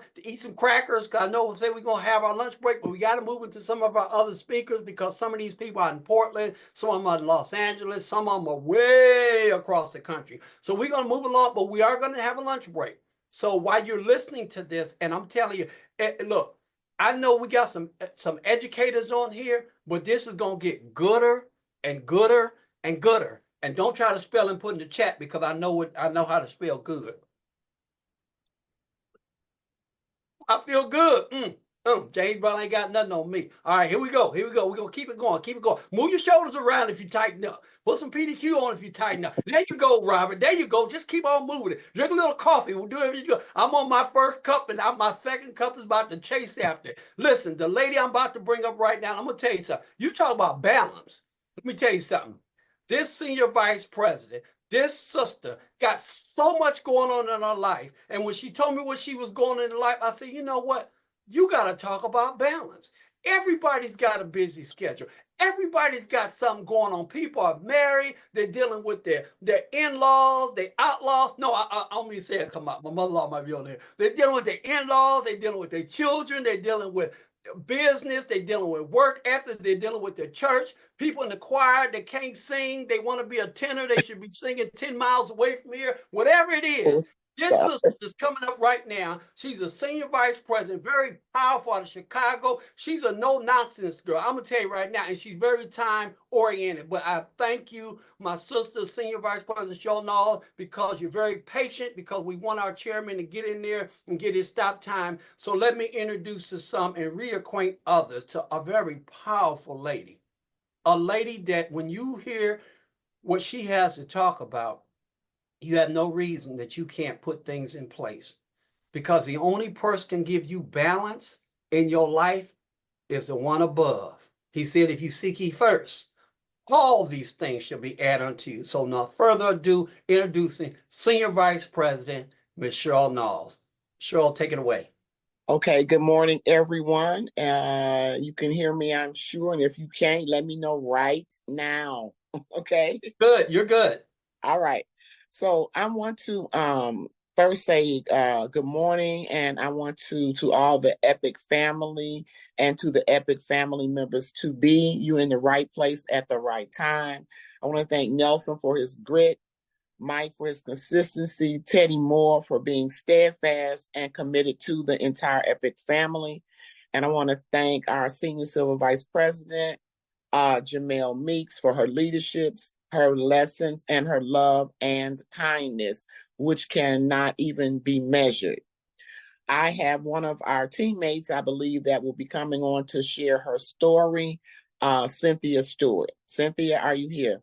down to eat some crackers, because I know we say we're going to have our lunch break, but we got to move into some of our other speakers because some of these people are in Portland, some of them are in Los Angeles, some of them are way across the country. So we're going to move along, but we are going to have a lunch break. So while you're listening to this, and I'm telling you, look, I know we got some educators on here, but this is going to get gooder and gooder and gooder. And don't try to spell and put in the chat because I know how to spell good. I feel good. James Brown ain't got nothing on me. All right, here we go. We're going to keep it going. Move your shoulders around if you tighten up. Put some PDQ on if you tighten up. There you go, Robert. There you go. Just keep on moving it. Drink a little coffee. We'll do everything you do. I'm on my first cup, and my second cup is about to chase after it. Listen, the lady I'm about to bring up right now, I'm going to tell you something. You talk about balance. Let me tell you something. This senior vice president, this sister got so much going on in her life. And when she told me what she was going on in life, I said, you know what? You got to talk about balance. Everybody's got a busy schedule. Everybody's got something going on. People are married. They're dealing with their in-laws, their outlaws. No, I don't mean to say it come out. My mother-in-law might be on there. They're dealing with their in-laws. They're dealing with their children. They're dealing with business. They're dealing with work ethic. They're dealing with their church. People in the choir, they can't sing. They want to be a tenor. They should be singing 10 miles away from here. Whatever it is. This sister is coming up right now. She's a senior vice president, very powerful out of Chicago. She's a no-nonsense girl. I'm going to tell you right now, and she's very time-oriented. But I thank you, my sister, senior vice president Cheryl Knowles, because you're very patient, because we want our chairman to get in there and get his stop time. So let me introduce to some and reacquaint others to a very powerful lady. A lady that when you hear what she has to talk about, you have no reason that you can't put things in place, because the only person can give you balance in your life is the one above. He said, if you seek ye first, all these things shall be added unto you. So no further ado, introducing Senior Vice President, Ms. Cheryl Knowles. Cheryl, take it away. Okay, good morning, everyone. You can hear me, I'm sure. And if you can't, let me know right now. Okay? Good, you're good. All right. So I want to first say good morning, and I want to all the Epic family and to the Epic family members to be you in the right place at the right time. I want to thank Nelson for his grit, Mike for his consistency, Teddy Moore for being steadfast and committed to the entire Epic family. And I want to thank our Senior Civil Vice President, Jamel Meeks, for her leaderships, her lessons, and her love and kindness, which cannot even be measured. I have one of our teammates, I believe, that will be coming on to share her story, Cynthia Stewart. Cynthia, are you here?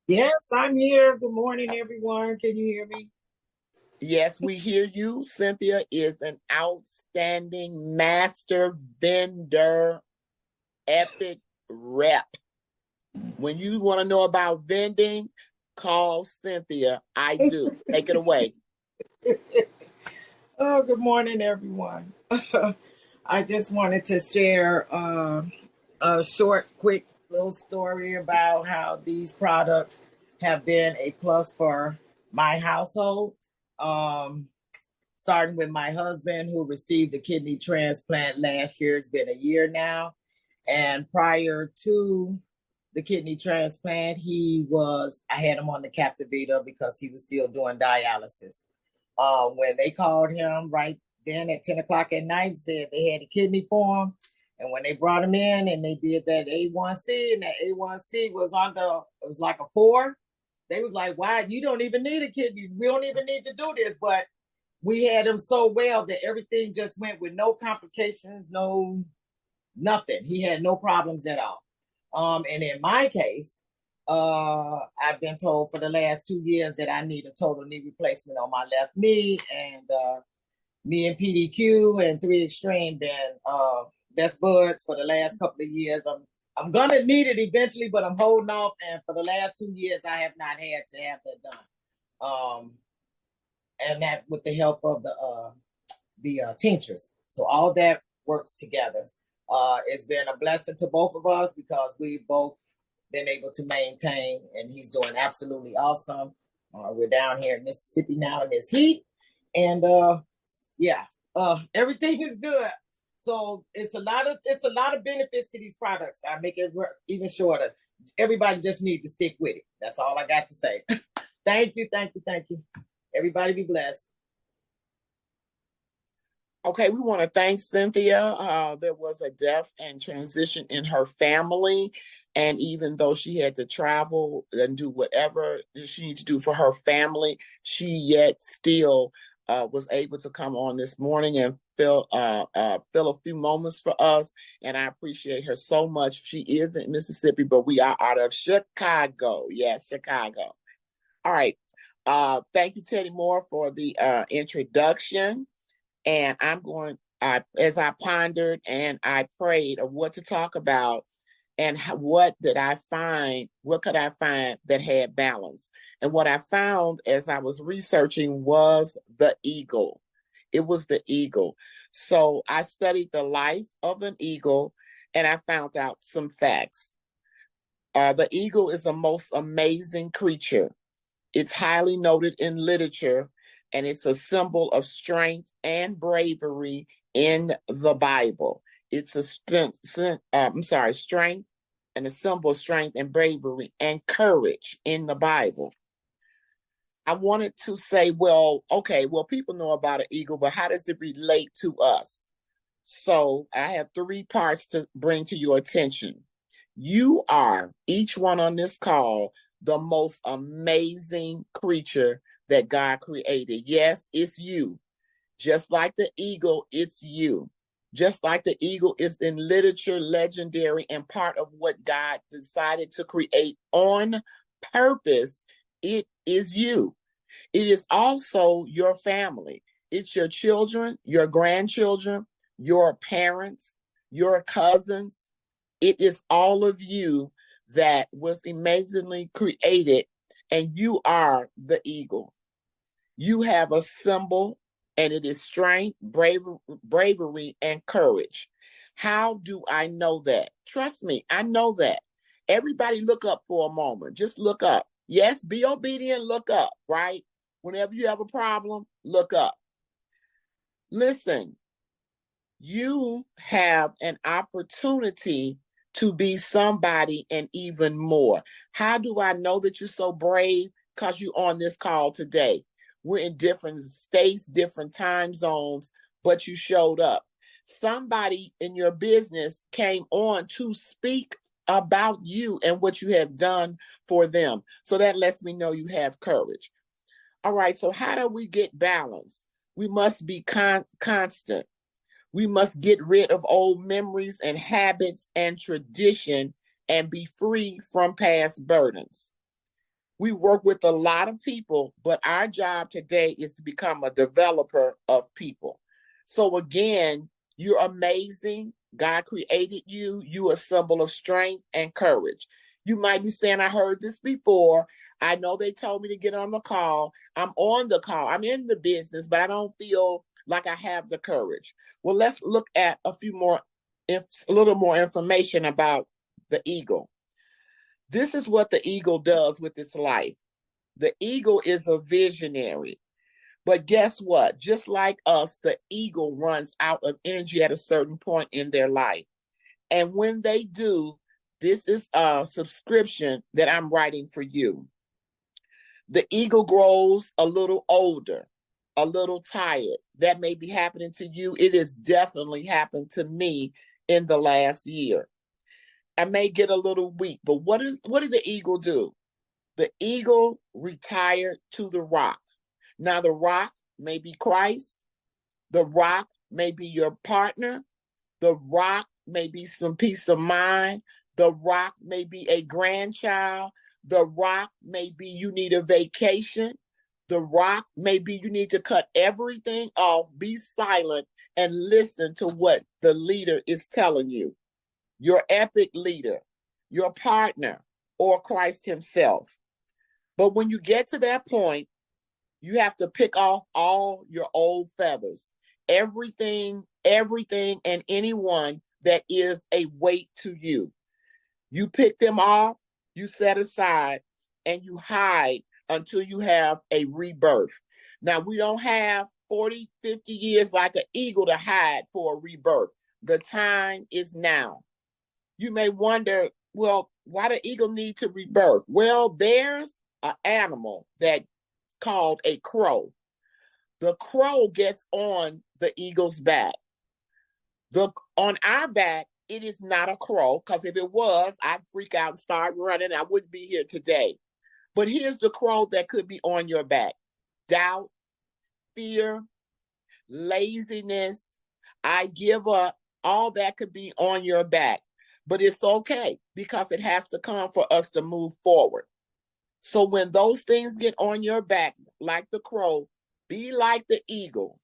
Yes, I'm here. Good morning, everyone. Can you hear me? Yes, we hear you. Cynthia is an outstanding master vendor, Epic rep. When you want to know about vending, call Cynthia. I do. Take it away. Oh, good morning, everyone. I just wanted to share a short, quick little story about how these products have been a plus for my household. Starting with my husband, who received a kidney transplant last year. It's been a year now. And prior to the kidney transplant, I had him on the Captivita because he was still doing dialysis. When they called him right then at 10 o'clock at night, said they had a kidney for him. And when they brought him in and they did that A1C, and that A1C was it was like a 4. They was like, wow, you don't even need a kidney. We don't even need to do this. But we had him so well that everything just went with no complications, nothing. He had no problems at all. And in my case, I've been told for the last 2 years that I need a total knee replacement on my left knee. And me and PDQ and 3 Extreme been best buds for the last couple of years. I'm going to need it eventually, but I'm holding off. And for the last 2 years, I have not had to have that done. And that with the help of the tinctures. So all that works together. It's been a blessing to both of us because we've both been able to maintain, and he's doing absolutely awesome. We're down here in Mississippi now in this heat, and everything is good. So it's a lot of benefits to these products. I make it even shorter. Everybody just needs to stick with it. That's all I got to say. Thank you. Everybody be blessed. Okay, we want to thank Cynthia. There was a death and transition in her family. And even though she had to travel and do whatever she needed to do for her family, she yet still was able to come on this morning and fill a few moments for us. And I appreciate her so much. She is in Mississippi, but we are out of Chicago. Yes, Chicago. All right. Thank you, Teddy Moore, for the introduction. And as I pondered and I prayed of what to talk about and what could I find that had balance. And what I found as I was researching was the eagle. It was the eagle. So I studied the life of an eagle and I found out some facts. The eagle is the most amazing creature. It's highly noted in literature, and it's a symbol of strength and bravery in the Bible. It's a strength and a symbol of strength and bravery and courage in the Bible. I wanted to say, people know about an eagle, but how does it relate to us? So I have 3 parts to bring to your attention. You are, each one on this call, the most amazing creature that God created. Yes, it's you. Just like the eagle, it's you. Just like the eagle is in literature, legendary, and part of what God decided to create on purpose, it is you. It is also your family. It's your children, your grandchildren, your parents, your cousins. It is all of you that was amazingly created, and you are the eagle. You have a symbol, and it is strength, bravery, and courage. How do I know that? Trust me, I know that. Everybody look up for a moment. Just look up. Yes, be obedient, look up, right? Whenever you have a problem, look up. Listen, you have an opportunity to be somebody and even more. How do I know that you're so brave? Because you're on this call today. We're in different states, different time zones, but you showed up. Somebody in your business came on to speak about you and what you have done for them. So that lets me know you have courage. All right, so how do we get balance? We must be constant. We must get rid of old memories and habits and tradition and be free from past burdens. We work with a lot of people, but our job today is to become a developer of people. So again, you're amazing. God created you. You're a symbol of strength and courage. You might be saying, I heard this before. I know they told me to get on the call. I'm on the call. I'm in the business, but I don't feel like I have the courage. Well, let's look at a little more information about the eagle. This is what the eagle does with its life. The eagle is a visionary. But guess what? Just like us, the eagle runs out of energy at a certain point in their life. And when they do, this is a subscription that I'm writing for you. The eagle grows a little older, a little tired. That may be happening to you. It has definitely happened to me in the last year. I may get a little weak, but what did the eagle do? The eagle retired to the rock. Now the rock may be Christ. The rock may be your partner. The rock may be some peace of mind. The rock may be a grandchild. The rock may be you need a vacation. The rock may be you need to cut everything off, be silent, and listen to what the leader is telling you. Your epic leader, your partner, or Christ himself. But when you get to that point, you have to pick off all your old feathers, everything, and anyone that is a weight to you. You pick them off, you set aside, and you hide until you have a rebirth. Now, we don't have 40, 50 years like an eagle to hide for a rebirth. The time is now. You may wonder, well, why the eagle need to rebirth? Well, there's an animal that's called a crow. The crow gets on the eagle's back. On our back, it is not a crow, because if it was, I'd freak out and start running. I wouldn't be here today. But here's the crow that could be on your back: doubt, fear, laziness, I give up. All that could be on your back. But it's okay, because it has to come for us to move forward. So when those things get on your back, like the crow, be like the eagle.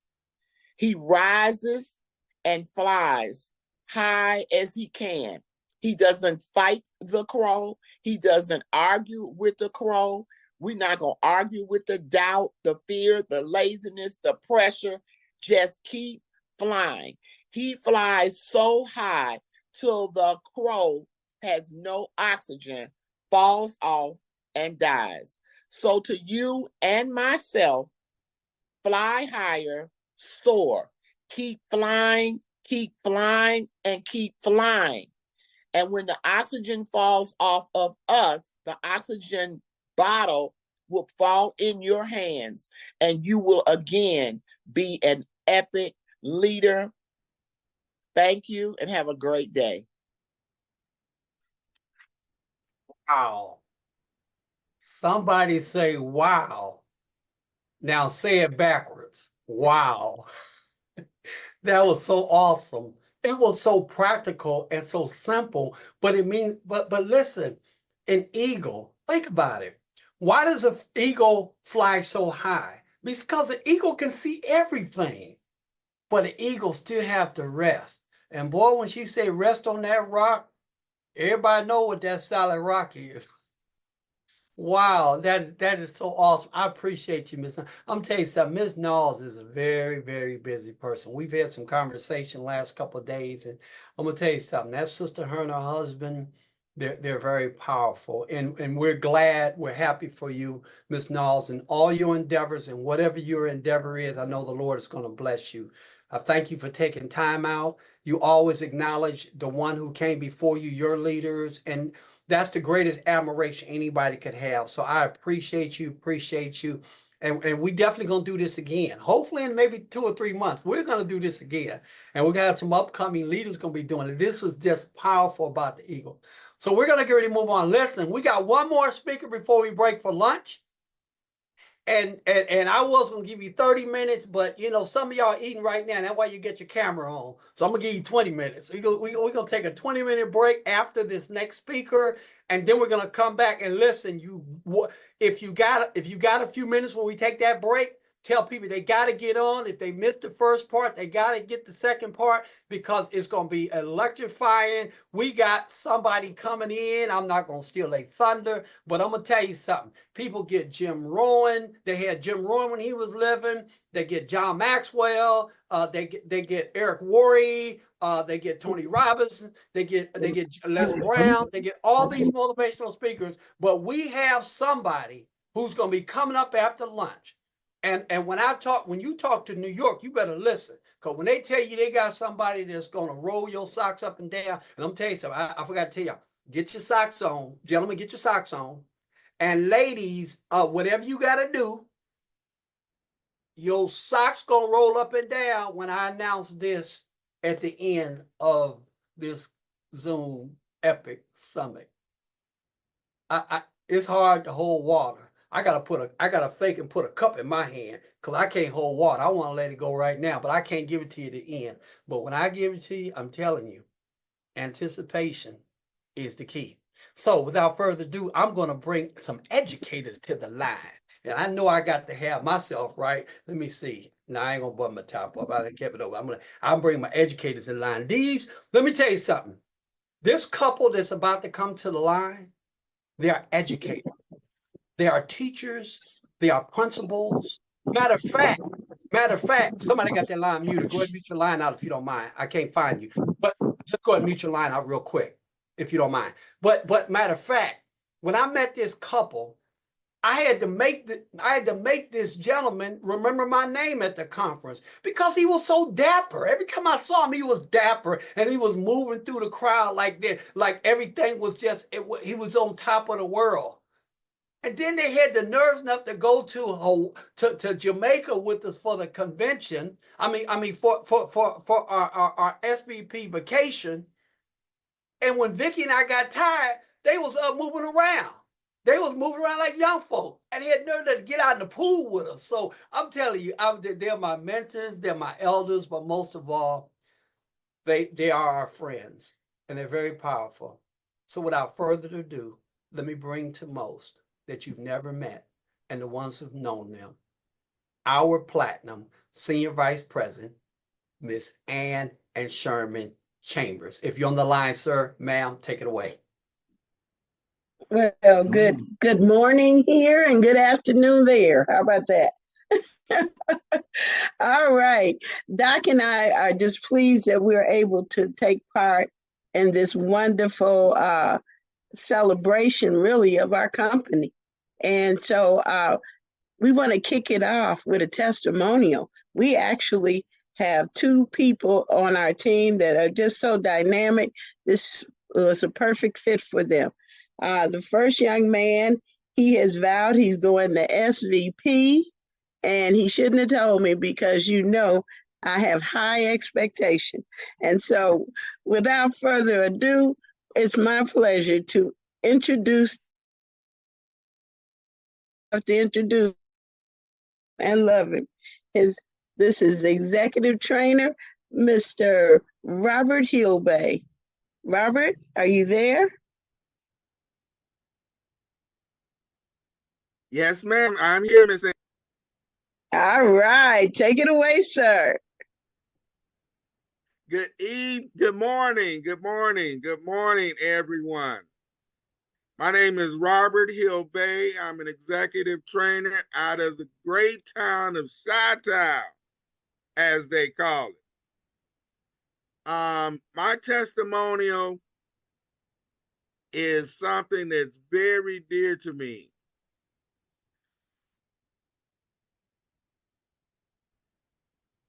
He rises and flies high as he can. He doesn't fight the crow. He doesn't argue with the crow. We're not going to argue with the doubt, the fear, the laziness, the pressure. Just keep flying. He flies so high till the crow has no oxygen, falls off, and dies. So to you and myself, fly higher, soar. Keep flying, and keep flying. And when the oxygen falls off of us, the oxygen bottle will fall in your hands, and you will again be an epic leader. Thank you, and have a great day. Wow. Somebody say, wow. Now say it backwards. Wow. That was so awesome. It was so practical and so simple, but it means, but listen, an eagle, think about it. Why does an eagle fly so high? Because an eagle can see everything, but an eagle still have to rest. And boy, when she say rest on that rock, everybody know what that solid rock is. Wow, that is so awesome. I appreciate you, Miss. I'm telling you something. Miss Knowles is a very, very busy person. We've had some conversation last couple of days, and I'm gonna tell you something. That sister, her and her husband, they're very powerful, and we're glad, we're happy for you, Miss Knowles, and all your endeavors, and whatever your endeavor is. I know the Lord is going to bless you. I thank you for taking time out. You always acknowledge the one who came before you, your leaders, and that's the greatest admiration anybody could have. So I appreciate you. And we definitely going to do this again. Hopefully in maybe 2 or 3 months, we're going to do this again. And we're going to have some upcoming leaders going to be doing it. This was just powerful about the eagle. So we're going to get ready to move on. Listen, we got one more speaker before we break for lunch. And I was going to give you 30 minutes, but you know, some of y'all are eating right now. That's why you get your camera on. So I'm going to give you 20 minutes. We're going to take a 20-minute break after this next speaker. And then we're going to come back and listen. If you got a few minutes when we take that break, tell people they got to get on. If they missed the first part, they got to get the second part, because it's going to be electrifying. We got somebody coming in. I'm not going to steal their thunder, but I'm going to tell you something. People get Jim Rohn. They had Jim Rohn when he was living. They get John Maxwell. They get Eric Worre. They get Tony Robbins. They get Les Brown. They get all these motivational speakers. But we have somebody who's going to be coming up after lunch. And when you talk to New York, you better listen. Because when they tell you they got somebody that's going to roll your socks up and down, and I'm telling you something, I forgot to tell you, get your socks on. Gentlemen, get your socks on. And ladies, whatever you got to do, your socks going to roll up and down when I announce this at the end of this Zoom Epic Summit. It's hard to hold water. I gotta fake and put a cup in my hand, because I can't hold water. I want to let it go right now, but I can't give it to you at the end. But when I give it to you, I'm telling you, anticipation is the key. So without further ado, I'm going to bring some educators to the line. And I know I got to have myself right. Let me see. Now I ain't gonna button my top up. I kept it over. I'm bringing my educators in line. Let me tell you something. This couple that's about to come to the line, they are educators. They are teachers. They are principals. Matter of fact, somebody got their line muted. Go ahead and mute your line out if you don't mind. I can't find you. But just go ahead and mute your line out real quick, if you don't mind. But matter of fact, when I met this couple, I had to make this gentleman remember my name at the conference because he was so dapper. Every time I saw him, he was dapper and he was moving through the crowd like that, like everything was he was on top of the world. And then they had the nerve enough to go to Jamaica with us for the convention. For our SVP vacation. And when Vicky and I got tired, they was up moving around. They was moving around like young folk, and they had nerve to get out in the pool with us. So I'm telling you, they're my mentors, they're my elders, but most of all, they are our friends, and they're very powerful. So without further ado, let me bring to most that you've never met, and the ones who've known them, our Platinum Senior Vice President, Miss Ann and Sherman Chambers. If you're on the line, sir, ma'am, take it away. Well, good morning here and good afternoon there. How about that? All right. Doc and I are just pleased that we're able to take part in this wonderful celebration, really, of our company. And so we want to kick it off with a testimonial. We actually have two people on our team that are just so dynamic. This was a perfect fit for them. The first young man, he has vowed he's going to SVP, and he shouldn't have told me because I have high expectation. And so without further ado, it's my pleasure to introduce and love him. This is executive trainer, Mr. Robert Hillbay. Robert, are you there? Yes, ma'am. I'm here, Miss Ann. All right. Take it away, sir. Good morning. Good morning. Good morning, everyone. My name is Robert Hillbay. I'm an executive trainer out of the great town of Chi-Town, as they call it. My testimonial is something that's very dear to me.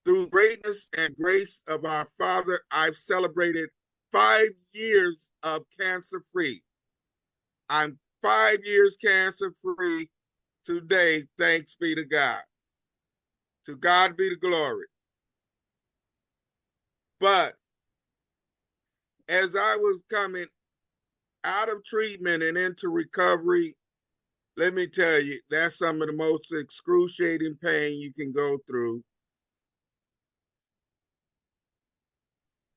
Through greatness and grace of our Father, I've celebrated 5 years of cancer-free. I'm 5 years cancer-free today, thanks be to God. To God be the glory. But as I was coming out of treatment and into recovery, let me tell you, that's some of the most excruciating pain you can go through.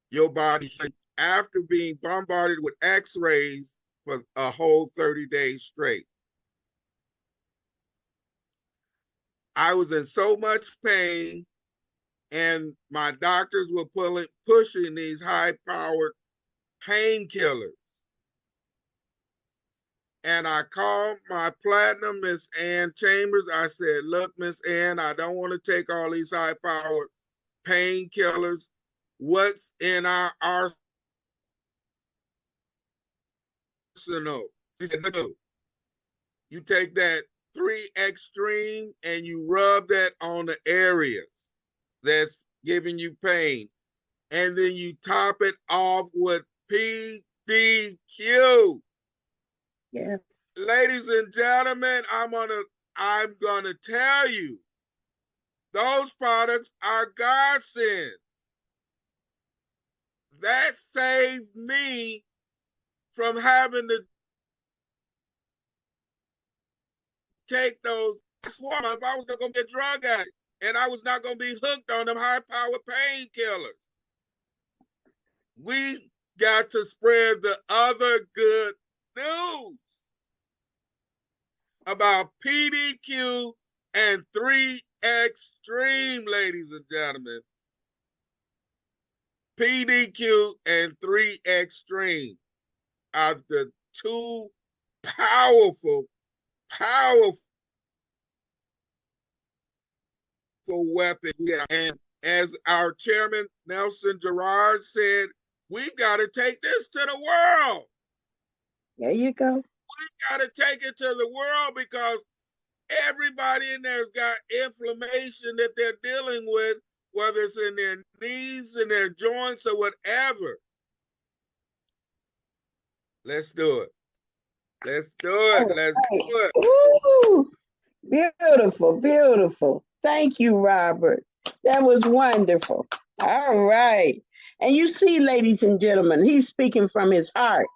Your body, after being bombarded with x-rays for a whole 30 days straight. I was in so much pain, and my doctors were pushing these high-powered painkillers. And I called my platinum, Miss Ann Chambers. I said, look, Miss Ann, I don't want to take all these high-powered painkillers. What's in our arsenal? She said, no. You take that 3 Extreme and you rub that on the areas that's giving you pain. And then you top it off with PDQ. Yeah. Ladies and gentlemen, I'm gonna tell you, those products are godsend. That saved me from having to take those. I swore if I was not going to be a drug addict and I was not going to be hooked on them high-powered painkillers. We got to spread the other good news about PDQ and 3 Extreme, ladies and gentlemen. PDQ and 3 Extreme are the two powerful weapons. And as our chairman, Nelson Gerard, said, we've got to take this to the world. There you go. We got to take it to the world because Everybody in there's got inflammation that they're dealing with, whether it's in their knees, in their joints, or whatever. Let's do it. Let's do it. Let's do it. Ooh, beautiful, beautiful. Thank you, Robert. That was wonderful. All right. And you see, ladies and gentlemen, he's speaking from his heart.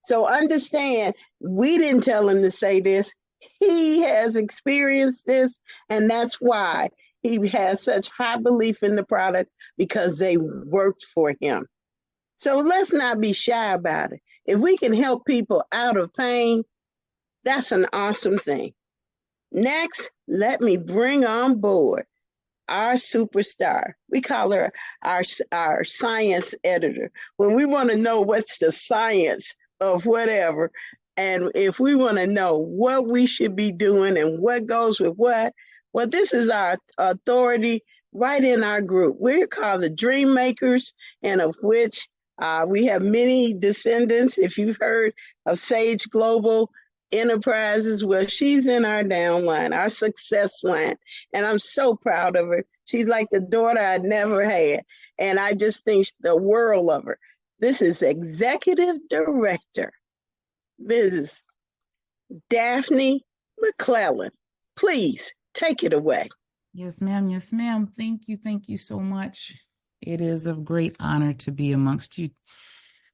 So understand, we didn't tell him to say this. He has experienced this, and that's why he has such high belief in the products, because they worked for him. So let's not be shy about it. If we can help people out of pain, that's an awesome thing. Next, let me bring on board our superstar. We call her our science editor. When we want to know what's the science of whatever, and if we want to know what we should be doing and what goes with what, well, this is our authority right in our group. We're called the Dream Makers, and of which we have many descendants. If you've heard of Sage Global Enterprises, well, she's in our downline, our success line, and I'm so proud of her. She's like the daughter I never had, and I just think the world of her. This is Executive Director, Ms. Daphne McClellan. Please take it away. Yes, ma'am. Yes, ma'am. Thank you. Thank you so much. It is a great honor to be amongst you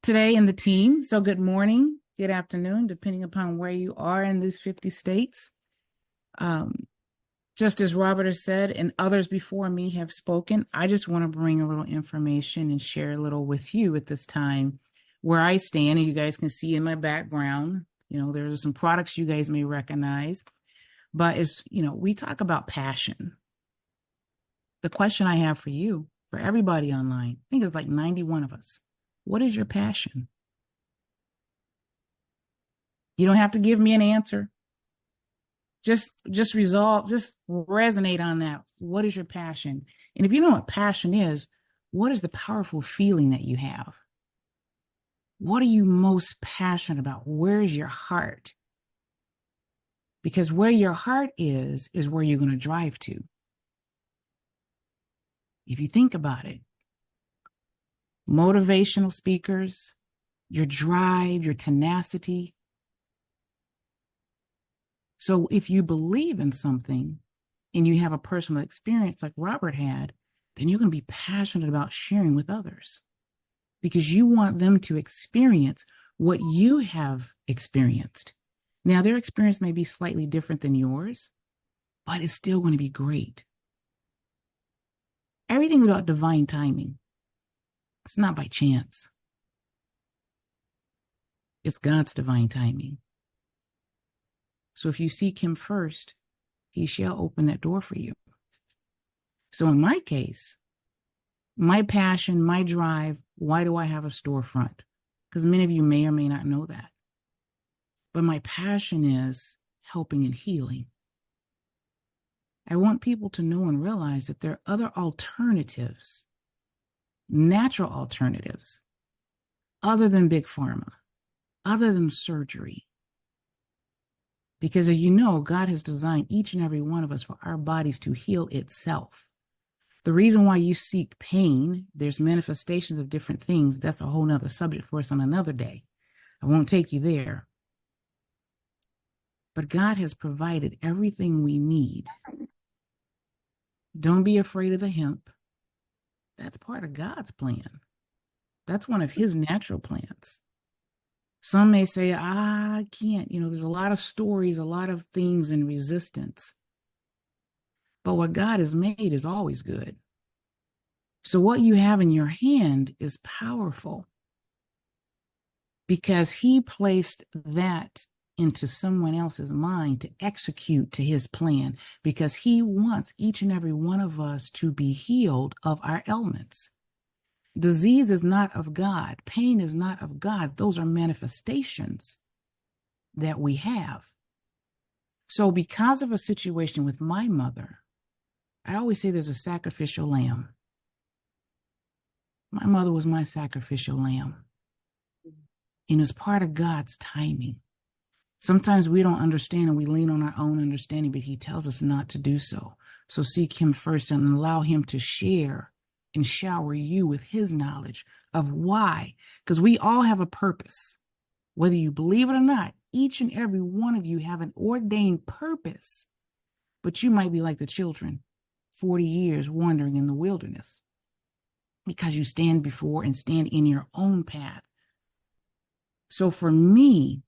today in the team. So good morning, good afternoon, depending upon where you are in these 50 states. Just as Robert has said, and others before me have spoken, I just want to bring a little information and share a little with you at this time where I stand. And you guys can see in my background, there are some products you guys may recognize. But as we talk about passion. The question I have for you, for everybody online, I think it's like 91 of us. What is your passion? You don't have to give me an answer. Just resonate on that. What is your passion? And if you know what passion is, what is the powerful feeling that you have? What are you most passionate about? Where is your heart? Because where your heart is where you're going to drive to. If you think about it, motivational speakers, your drive, your tenacity. So if you believe in something and you have a personal experience like Robert had, then you're going to be passionate about sharing with others because you want them to experience what you have experienced. Now, their experience may be slightly different than yours, but it's still going to be great. Everything's about divine timing. It's not by chance. It's God's divine timing. So if you seek him first, he shall open that door for you. So in my case, my passion, my drive, why do I have a storefront? Because many of you may or may not know that. But my passion is helping and healing. I want people to know and realize that there are other alternatives, natural alternatives, other than big pharma, other than surgery. Because as you know, God has designed each and every one of us for our bodies to heal itself. The reason why you seek pain, there's manifestations of different things. That's a whole nother subject for us on another day. I won't take you there. But God has provided everything we need. Don't be afraid of the hemp. That's part of God's plan. That's one of his natural plans. Some may say, I can't. There's a lot of stories, a lot of things in resistance. But what God has made is always good. So what you have in your hand is powerful because he placed that into someone else's mind to execute to his plan because he wants each and every one of us to be healed of our ailments. Disease is not of God. Pain is not of God. Those are manifestations that we have. So because of a situation with my mother, I always say there's a sacrificial lamb. My mother was my sacrificial lamb. And it's part of God's timing. Sometimes we don't understand and we lean on our own understanding, but he tells us not to do so. So seek him first and allow him to share and shower you with his knowledge of why. Because we all have a purpose. Whether you believe it or not, each and every one of you have an ordained purpose. But you might be like the children, 40 years wandering in the wilderness because you stand before and stand in your own path. So for me,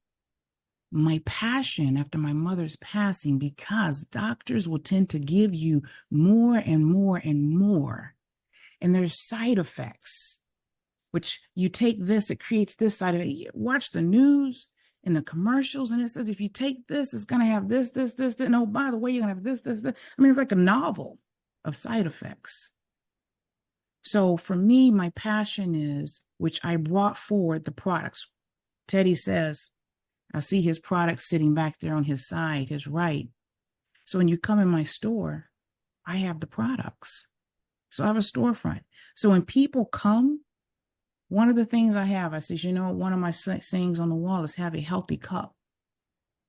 my passion after my mother's passing, because doctors will tend to give you more and more and more, and there's side effects, which you take this, it creates this side effect. Watch the news and the commercials, and it says, if you take this, it's going to have this, this, this, this. No, by the way, you're going to have this, this, this. I mean, it's like a novel of side effects. So for me, my passion is, which I brought forward the products. Teddy says, I see his products sitting back there on his side, his right. So when you come in my store, I have the products. So I have a storefront. So when people come, one of the things I have, I says, you know, one of my sayings on the wall is have a healthy cup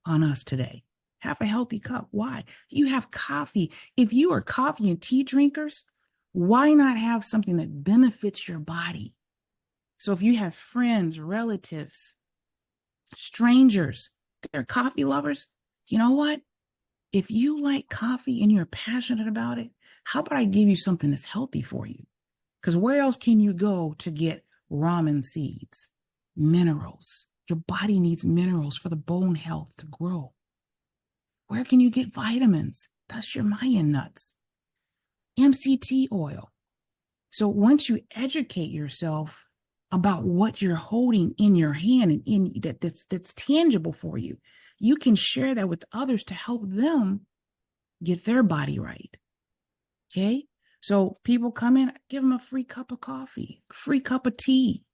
on us today. Have a healthy cup. Why? You have coffee. If you are coffee and tea drinkers, why not have something that benefits your body? So if you have friends, relatives, strangers, they're coffee lovers, you know what? If you like coffee and you're passionate about it, how about I give you something that's healthy for you? Because where else can you go to get ramen seeds, minerals? Your body needs minerals for the bone health to grow. Where can you get vitamins? That's your Mayan nuts. MCT oil. So once you educate yourself about what you're holding in your hand and in that's tangible for you, you can share that with others to help them get their body right. Okay? So people come in, give them a free cup of coffee, free cup of tea.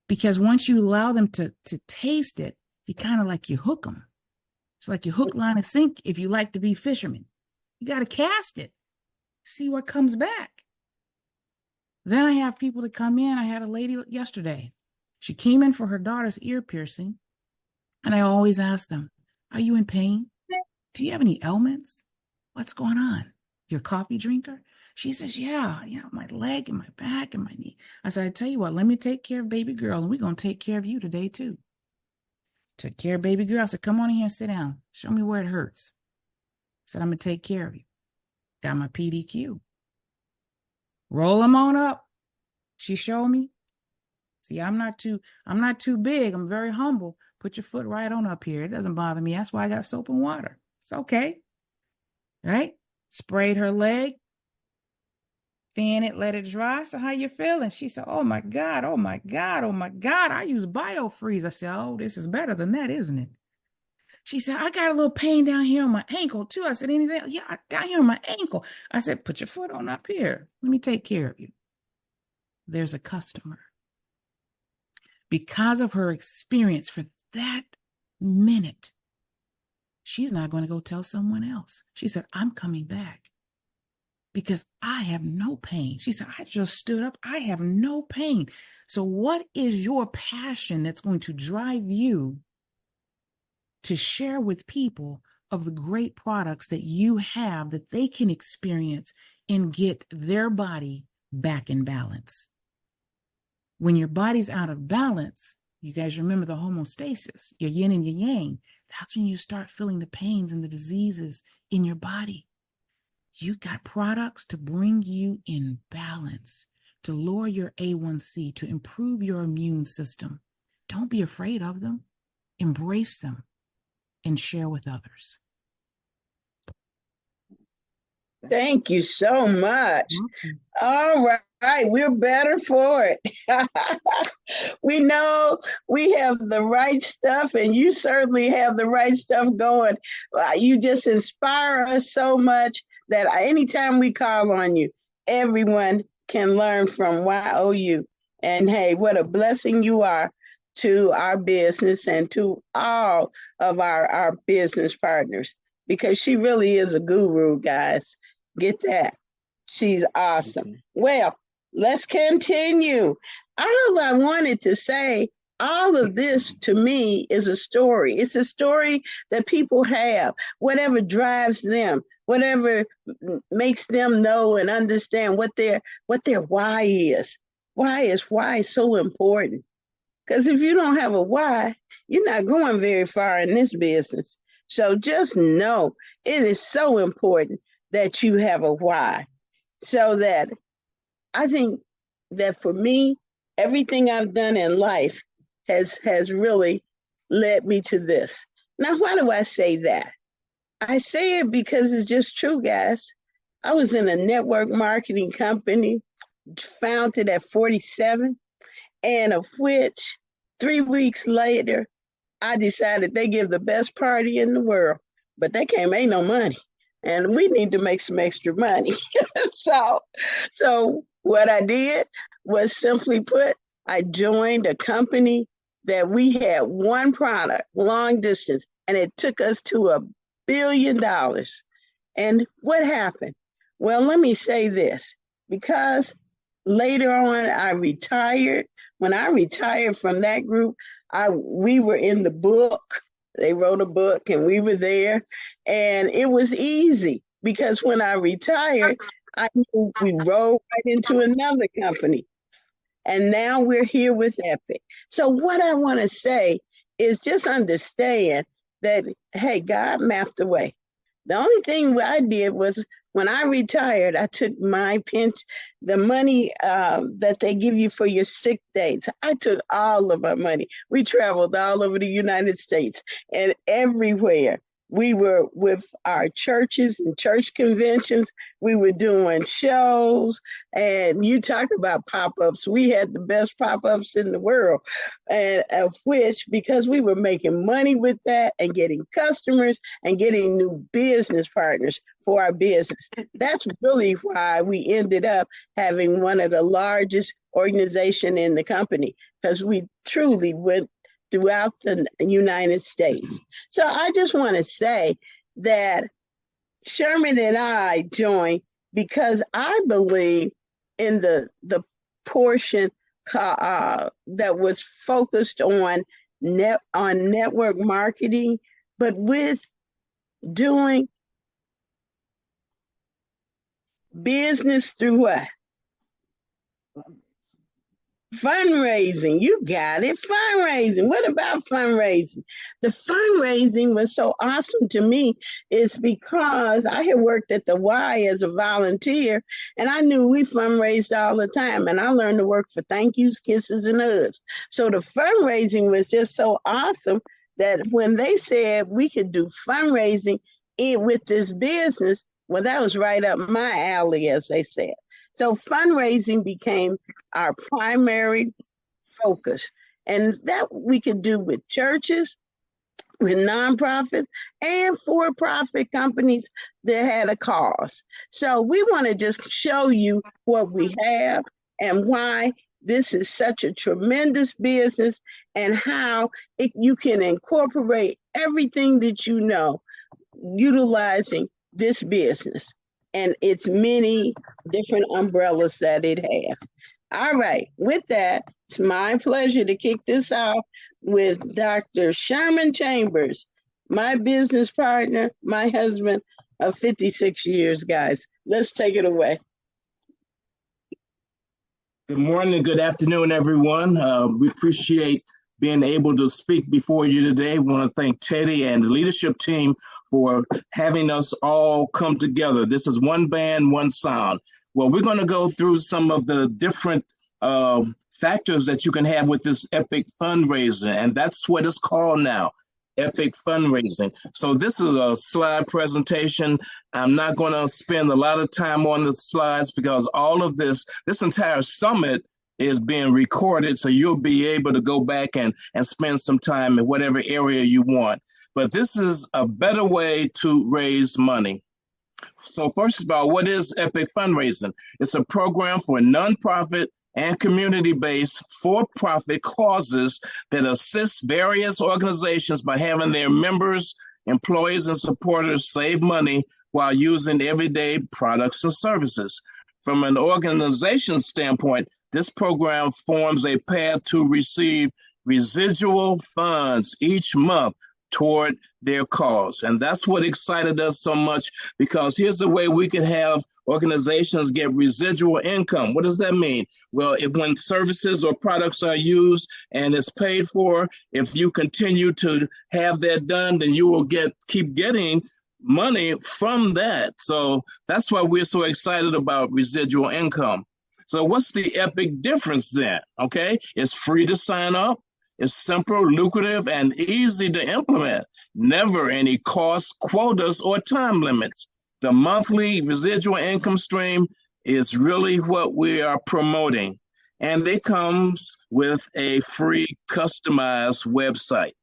Because once you allow them to taste it, you kind of like you hook them. It's like you hook, line, and sink if you like to be fishermen. You got to cast it, see what comes back. Then I have people that come in. I had a lady yesterday. She came in for her daughter's ear piercing. And I always ask them, are you in pain? Do you have any ailments? What's going on? You're a coffee drinker? She says, yeah, my leg and my back and my knee. I said, I tell you what, let me take care of baby girl, and we're going to take care of you today too. Took care of baby girl. I said, come on in here and sit down. Show me where it hurts. I said, I'm going to take care of you. Got my PDQ. Roll them on up. She showed me. See, I'm not too big. I'm very humble. Put your foot right on up here. It doesn't bother me. That's why I got soap and water. It's okay. Right? Sprayed her leg. Fan it, let it dry. So how you feeling? She said, oh my God, oh my God, oh my God. I use BioFreeze. I said, oh, this is better than that, isn't it? She said, I got a little pain down here on my ankle too. I said, anything? Yeah, down here on my ankle. I said, put your foot on up here. Let me take care of you. There's a customer. Because of her experience for that minute, she's not going to go tell someone else. She said, I'm coming back because I have no pain. She said, I just stood up. I have no pain. So what is your passion that's going to drive you to share with people of the great products that you have that they can experience and get their body back in balance? When your body's out of balance, you guys remember the homeostasis, your yin and your yang. That's when you start feeling the pains and the diseases in your body. You got products to bring you in balance, to lower your A1C, to improve your immune system. Don't be afraid of them. Embrace them and share with others. Thank you so much. All right, we're better for it. We know we have the right stuff, and you certainly have the right stuff going. You just inspire us so much that anytime we call on you, everyone can learn from YOU. And hey, what a blessing you are to our business and to all of our business partners, because she really is a guru, guys. Get that. She's awesome. Well, let's continue. All I wanted to say all of this to me is a story. It's a story that people have, whatever drives them, whatever makes them know and understand what their why is. Why is so important? Because if you don't have a why, you're not going very far in this business. So just know it is so important that you have a why. So that I think that for me, everything I've done in life has really led me to this. Now, why do I say that? I say it because it's just true, guys. I was in a network marketing company, founded at 47, and of which 3 weeks later, I decided they give the best party in the world, but they can't make no money. And we need to make some extra money. So what I did was, simply put, I joined a company that we had one product, long distance, and it took us to $1 billion. And what happened? Well, let me say this, because later on I retired. When I retired from that group, we were in the book. They wrote a book and we were there, and it was easy because when I retired, I knew we rolled right into another company. And now we're here with Epic. So what I want to say is just understand that, hey, God mapped the way. The only thing I did was, when I retired, I took my pension, the money that they give you for your sick days. I took all of our money. We traveled all over the United States, and everywhere. We were with our churches and church conventions. We were doing shows, and you talk about pop-ups. We had the best pop-ups in the world, and of which, because we were making money with that and getting customers and getting new business partners for our business. That's really why we ended up having one of the largest organizations in the company, because we truly went throughout the United States. So I just want to say that Sherman and I joined because I believe in the portion that was focused on network marketing, but with doing business through what? Fundraising. You got it. Fundraising. What about fundraising? The fundraising was so awesome to me. It's because I had worked at the Y as a volunteer, and I knew we fundraised all the time. And I learned to work for thank yous, kisses, and hugs. So the fundraising was just so awesome that when they said we could do fundraising with this business, well, that was right up my alley, as they said. So fundraising became our primary focus. And that we could do with churches, with nonprofits, and for-profit companies that had a cause. So we want to just show you what we have and why this is such a tremendous business, and how you can incorporate everything that you know utilizing this business and its many different umbrellas that it has. All right, with that, it's my pleasure to kick this off with Dr. Sherman Chambers, my business partner, my husband of 56 years, guys. Let's take it away. Good morning, good afternoon, everyone. We appreciate being able to speak before you today. We want to thank Teddy and the leadership team for having us all come together. This is one band, one sound. Well, we're going to go through some of the different factors that you can have with this Epic fundraising, and that's what it's called now, Epic fundraising. So this is a slide presentation. I'm not going to spend a lot of time on the slides because all of this entire summit is being recorded, so you'll be able to go back and spend some time in whatever area you want. But this is a better way to raise money. So first of all, what is Epic Fundraising? It's a program for nonprofit and community-based for-profit causes that assists various organizations by having their members, employees, and supporters save money while using everyday products and services. From an organization standpoint, this program forms a path to receive residual funds each month toward their cause. And that's what excited us so much, because here's the way we can have organizations get residual income. What does that mean? Well, if when services or products are used and it's paid for, if you continue to have that done, then you will keep getting money from that. So that's why we're so excited about residual income. So what's the Epic difference then? Okay, it's free to sign up. It's simple, lucrative, and easy to implement. Never any costs, quotas, or time limits. The monthly residual income stream is really what we are promoting. And it comes with a free customized website.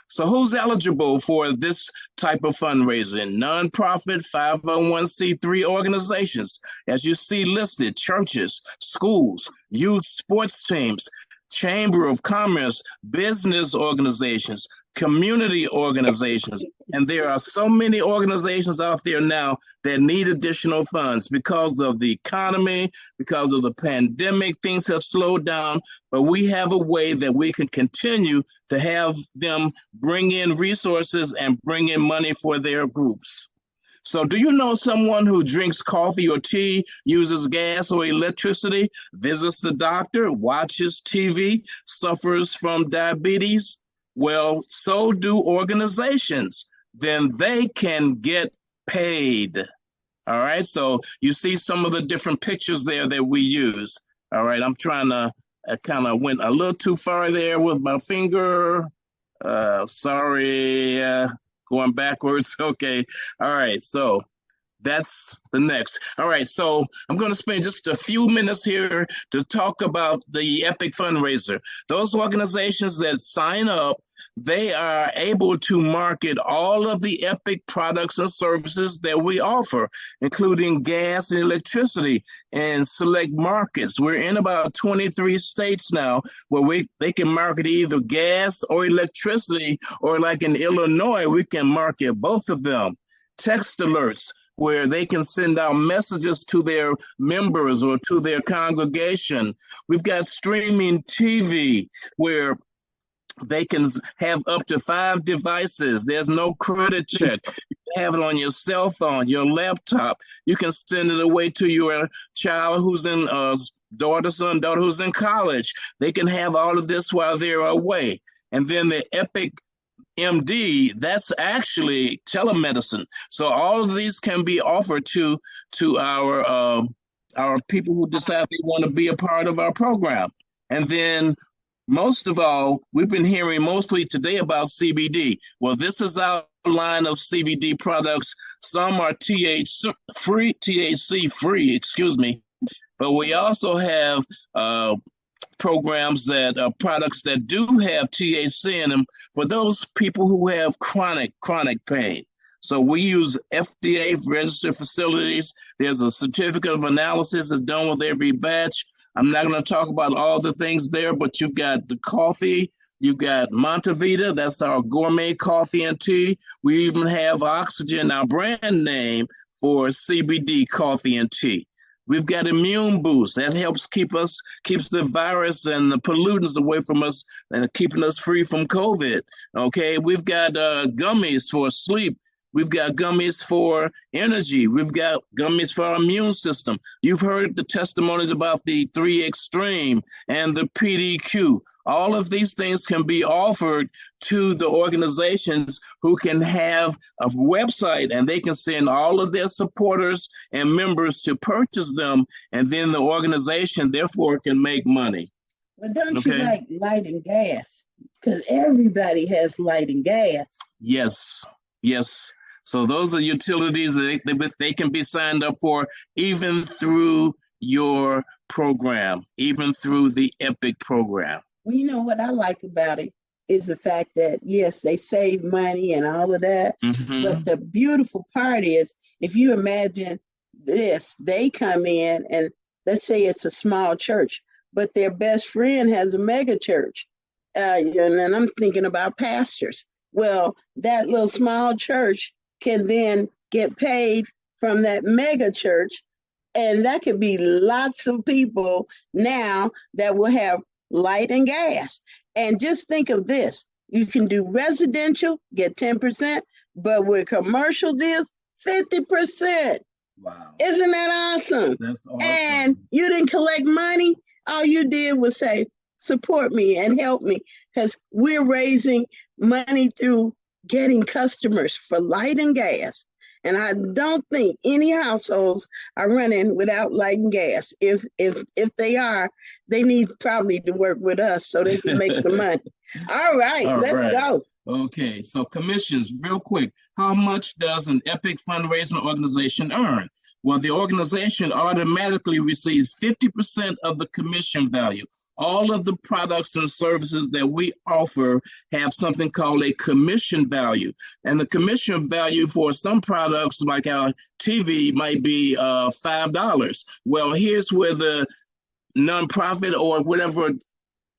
So who's eligible for this type of fundraising? Nonprofit 501c3 organizations, as you see listed: churches, schools, youth sports teams, Chamber of Commerce, business organizations, community organizations. And there are so many organizations out there now that need additional funds because of the economy, because of the pandemic. Things have slowed down, but we have a way that we can continue to have them bring in resources and bring in money for their groups. So do you know someone who drinks coffee or tea, uses gas or electricity, visits the doctor, watches TV, suffers from diabetes? Well, so do organizations. Then they can get paid. All right, so you see some of the different pictures there that we use. All right, I'm trying to, I kind of went a little too far there with my finger. Sorry. Going backwards. Okay. All right. So that's the next. All right. So I'm going to spend just a few minutes here to talk about the Epic fundraiser. Those organizations that sign up, they are able to market all of the Epic products and services that we offer, including gas and electricity in select markets. We're in about 23 states now where they can market either gas or electricity, or like in Illinois, we can market both of them. Text alerts, where they can send out messages to their members or to their congregation. We've got streaming TV, where they can have up to 5 devices. There's no credit check. You can have it on your cell phone, your laptop. You can send it away to your child who's in daughter who's in college. They can have all of this while they're away. And then the Epic MD, that's actually telemedicine. So all of these can be offered to our people who decide they want to be a part of our program. And then most of all, we've been hearing mostly today about CBD. Well, this is our line of CBD products. Some are THC free, but we also have programs that are products that do have THC in them for those people who have chronic pain. So we use FDA registered facilities. There's a certificate of analysis that's done with every batch. I'm not going to talk about all the things there, but you've got the coffee, you've got Montevita, that's our gourmet coffee and tea. We even have Oxygen, our brand name for CBD coffee and tea. We've got Immune Boost that helps keeps the virus and the pollutants away from us and keeping us free from COVID. Okay, we've got gummies for sleep. We've got gummies for energy. We've got gummies for our immune system. You've heard the testimonies about the 3 Extreme and the PDQ. All of these things can be offered to the organizations who can have a website, and they can send all of their supporters and members to purchase them, and then the organization therefore can make money. Well, don't you like light and gas? Because everybody has light and gas. Yes. So those are utilities that they can be signed up for, even through your program, even through the Epic program. Well, you know what I like about it is the fact that, yes, they save money and all of that. Mm-hmm. But the beautiful part is, if you imagine this, they come in and let's say it's a small church, but their best friend has a mega church. And then I'm thinking about pastors. Well, that little small church can then get paid from that mega church. And that could be lots of people now that will have light and gas. And just think of this. You can do residential, get 10%, but with commercial deals, 50%. Wow. Isn't that awesome? That's awesome. And you didn't collect money. All you did was say, support me and help me, because we're raising money through getting customers for light and gas. And I don't think any households are running without light and gas. If they are, they need probably to work with us so they can make some money. All right, let's go. Okay, so commissions, real quick. How much does an EPIC fundraising organization earn? Well, the organization automatically receives 50% of the commission value. All of the products and services that we offer have something called a commission value. And the commission value for some products like our TV might be $5. Well, here's where the nonprofit or whatever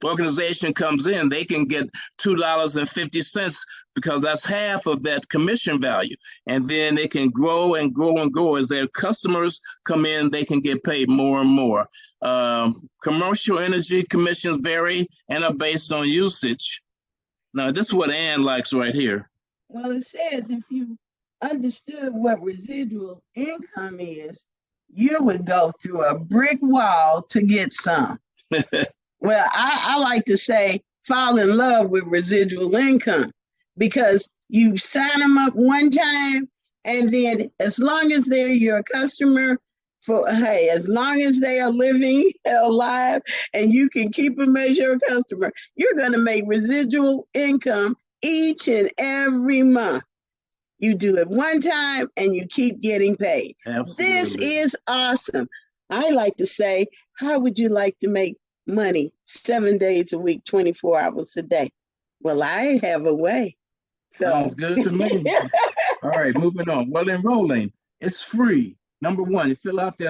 organization comes in, they can get $2.50 because that's half of that commission value. And then they can grow and grow and grow. As their customers come in, they can get paid more and more. Commercial energy commissions vary and are based on usage. Now, this is what Ann likes right here. Well, it says if you understood what residual income is, you would go through a brick wall to get some. Well, I like to say fall in love with residual income, because you sign them up one time, and then as long as they're your customer as long as they are living alive and you can keep them as your customer, you're going to make residual income each and every month. You do it one time and you keep getting paid. Absolutely. This is awesome. I like to say, how would you like to make money 7 days a week, 24 hours a day? Well, I have a way. Sounds good to me. All right, moving on. Well, enrolling, it's free. Number one, you fill out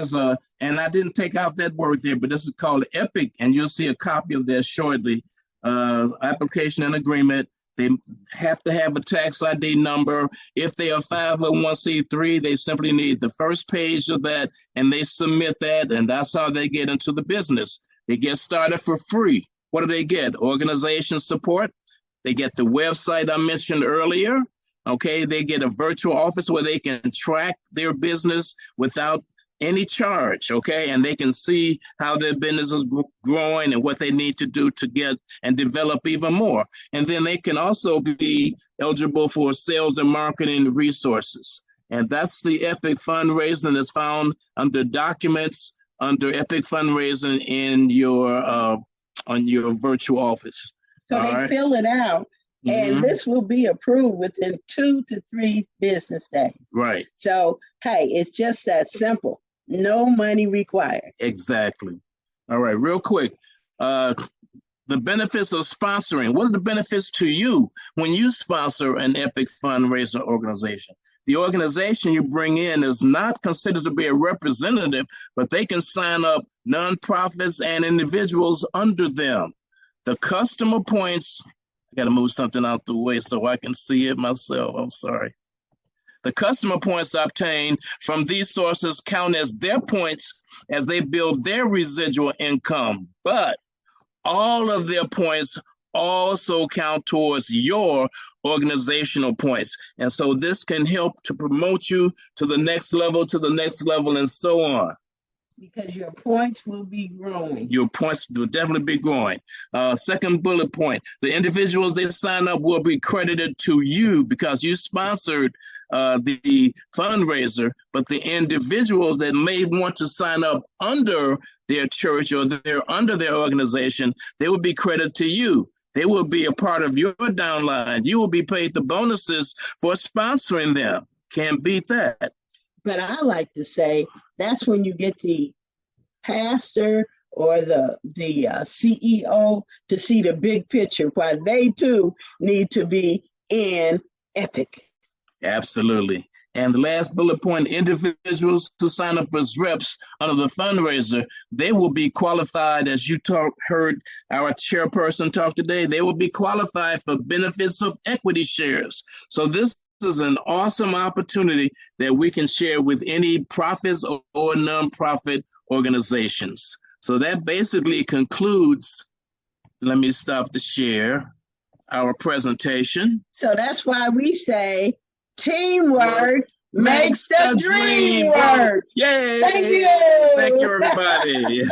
and I didn't take out that word there, but this is called EPIC, and you'll see a copy of that shortly. Application and agreement. They have to have a tax ID number. If they are 501c3, they simply need the first page of that, and they submit that, and that's how they get into the business. They get started for free. What do they get? Organization support. They get the website I mentioned earlier. Okay, they get a virtual office where they can track their business without any charge, okay? And they can see how their business is growing and what they need to do to get and develop even more. And then they can also be eligible for sales and marketing resources. And that's the EPIC fundraising that's found under documents, under EPIC fundraising in your on your virtual office. So they fill it out. And this will be approved within 2 to 3 business days. Right. So, hey, it's just that simple. No money required. Exactly. All right, real quick. The benefits of sponsoring. What are the benefits to you when you sponsor an EPIC fundraiser organization? The organization you bring in is not considered to be a representative, but they can sign up nonprofits and individuals under them. The customer points, I got to move something out the way so I can see it myself. I'm sorry. The customer points obtained from these sources count as their points as they build their residual income, but all of their points also count towards your organizational points. And so this can help to promote you to the next level, and so on. Because your points will be growing. Your points will definitely be growing. Second bullet point, the individuals they sign up will be credited to you because you sponsored the fundraiser, but the individuals that may want to sign up under their church or under their organization, they will be credited to you. They will be a part of your downline. You will be paid the bonuses for sponsoring them. Can't beat that. But I like to say that's when you get the pastor or the CEO to see the big picture, why they too need to be in EPIC. Absolutely. And the last bullet point, individuals to sign up as reps under the fundraiser, they will be qualified, as you heard our chairperson talk today, they will be qualified for benefits of equity shares. So this is an awesome opportunity that we can share with any profits or nonprofit organizations. So that basically concludes Let me stop the share. Our presentation. So that's why we say teamwork makes the dream work. Yay! Thank you. Thank you, everybody.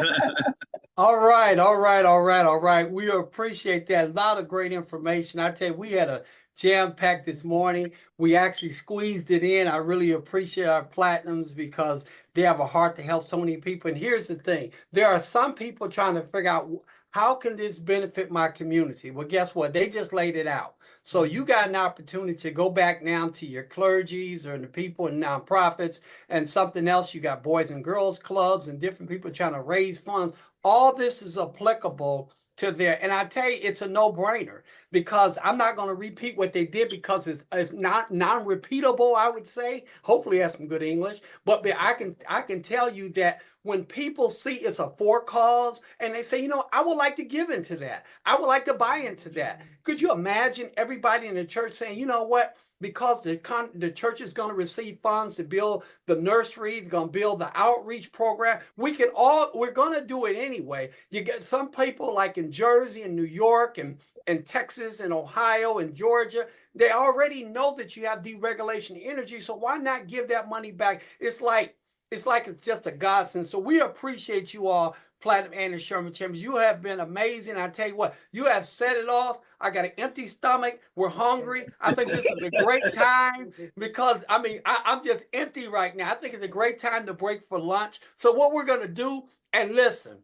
All right. We appreciate that. A lot of great information. I tell you, we had a jam-packed this morning. We actually squeezed it in. I really appreciate our platinums because they have a heart to help so many people. And here's the thing. There are some people trying to figure out how can this benefit my community? Well, guess what? They just laid it out. So you got an opportunity to go back now to your clergies or the people in nonprofits and something else. You got boys and girls clubs and different people trying to raise funds. All this is applicable to there. And I tell you, it's a no-brainer because I'm not going to repeat what they did because it's not non-repeatable, I would say. Hopefully that's some good English. But I can tell you that when people see it's a for cause and they say, you know, I would like to give into that. I would like to buy into that. Could you imagine everybody in the church saying, you know what? Because the church is going to receive funds to build the nursery, going to build the outreach program. We're going to do it anyway. You get some people like in Jersey and New York and Texas and Ohio and Georgia, they already know that you have deregulation energy. So why not give that money back? It's like it's just a godsend. So we appreciate you all, Platinum and Sherman Chambers. You have been amazing. I tell you what, you have set it off. I got an empty stomach. We're hungry. I think this is a great time because, I mean, I'm just empty right now. I think it's a great time to break for lunch. So what we're going to do, and listen,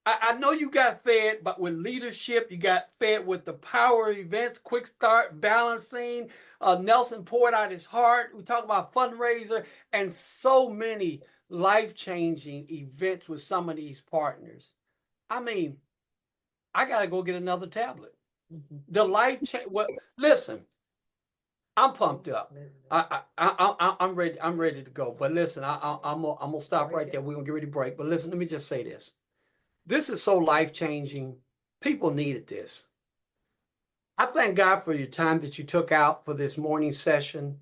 I know you got fed, but with leadership, you got fed with the power of events, quick start, balancing. Nelson poured out his heart. We talk about fundraiser and so many life-changing events with some of these partners. I mean, I got to go get another tablet. The life change. Well, listen, I'm pumped up. I'm ready. I'm ready to go. But listen, I'm gonna stop right there. We're gonna get ready to break. But listen, let me just say this. This is so life-changing. People needed this. I thank God for your time that you took out for this morning session.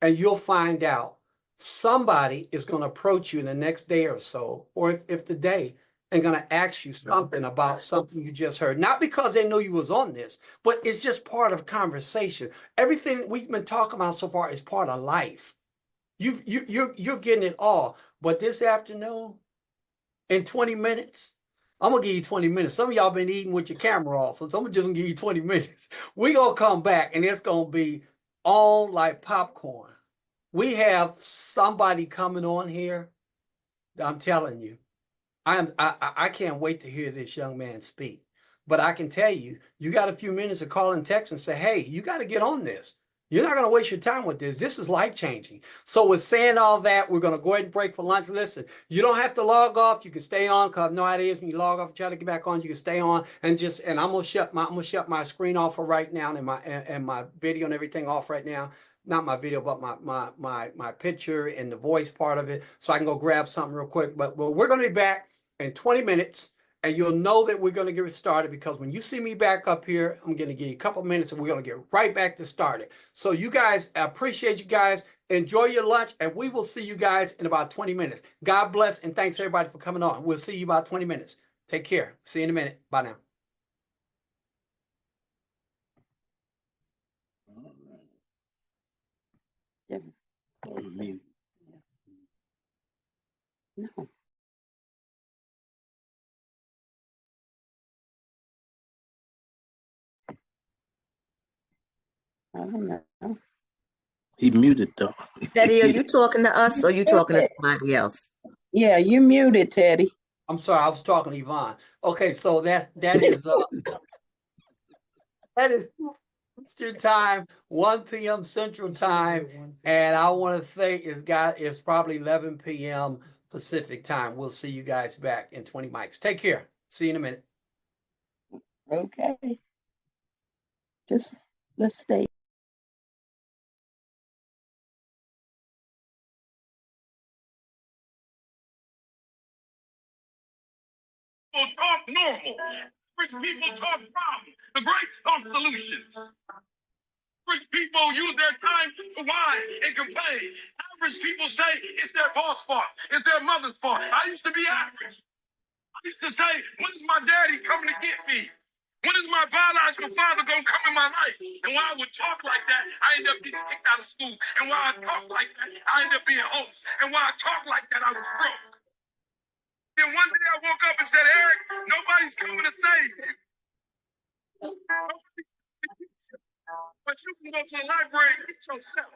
And you'll find out somebody is going to approach you in the next day or so, or if today, and going to ask you something about something you just heard. Not because they know you was on this, but it's just part of conversation. Everything we've been talking about so far is part of life. You're getting it all. But this afternoon, in 20 minutes, I'm going to give you 20 minutes. Some of y'all been eating with your camera off, so I'm just going to give you 20 minutes. We're going to come back, and it's going to be on like popcorn. We have somebody coming on here. I'm telling you, I can't wait to hear this young man speak. But I can tell you, you got a few minutes to call and text and say, hey, you got to get on this. You're not going to waste your time with this. This is life-changing. So with saying all that, we're going to go ahead and break for lunch. Listen, you don't have to log off. You can stay on because I know how it is when you log off and try to get back on. You can stay on and I'm going to shut my screen off for right now and my video and everything off right now. Not my video, but my picture and the voice part of it. So I can go grab something real quick. But we're going to be back in 20 minutes. And you'll know that we're going to get started because when you see me back up here, I'm going to give you a couple minutes and we're going to get right back to started. So you guys, I appreciate you guys. Enjoy your lunch and we will see you guys in about 20 minutes. God bless and thanks everybody for coming on. We'll see you about 20 minutes. Take care. See you in a minute. Bye now. No. I don't know. He muted though. Teddy, are you talking to us or you talking to somebody else? Yeah, you muted, Teddy. I'm sorry, I was talking to Yvonne. Okay, so that is that is Eastern time, 1 p.m. Central time, and I want to say it's probably 11 p.m. Pacific time. We'll see you guys back in 20 mics. Take care. See you in a minute. Okay. Just let's stay. Talk normal. Rich people talk problems. The great talk solutions. Rich people use their time to whine and complain. Average people say it's their boss' fault. It's their mother's fault. I used to be average. I used to say, when's my daddy coming to get me? When is my biological father gonna come in my life? And when I would talk like that, I ended up getting kicked out of school. And when I talk like that, I ended up being homeless. And when I talk like that, I was broke. Then one day I woke up and said, Eric, nobody's coming to save you. But you can go to the library and get yourself.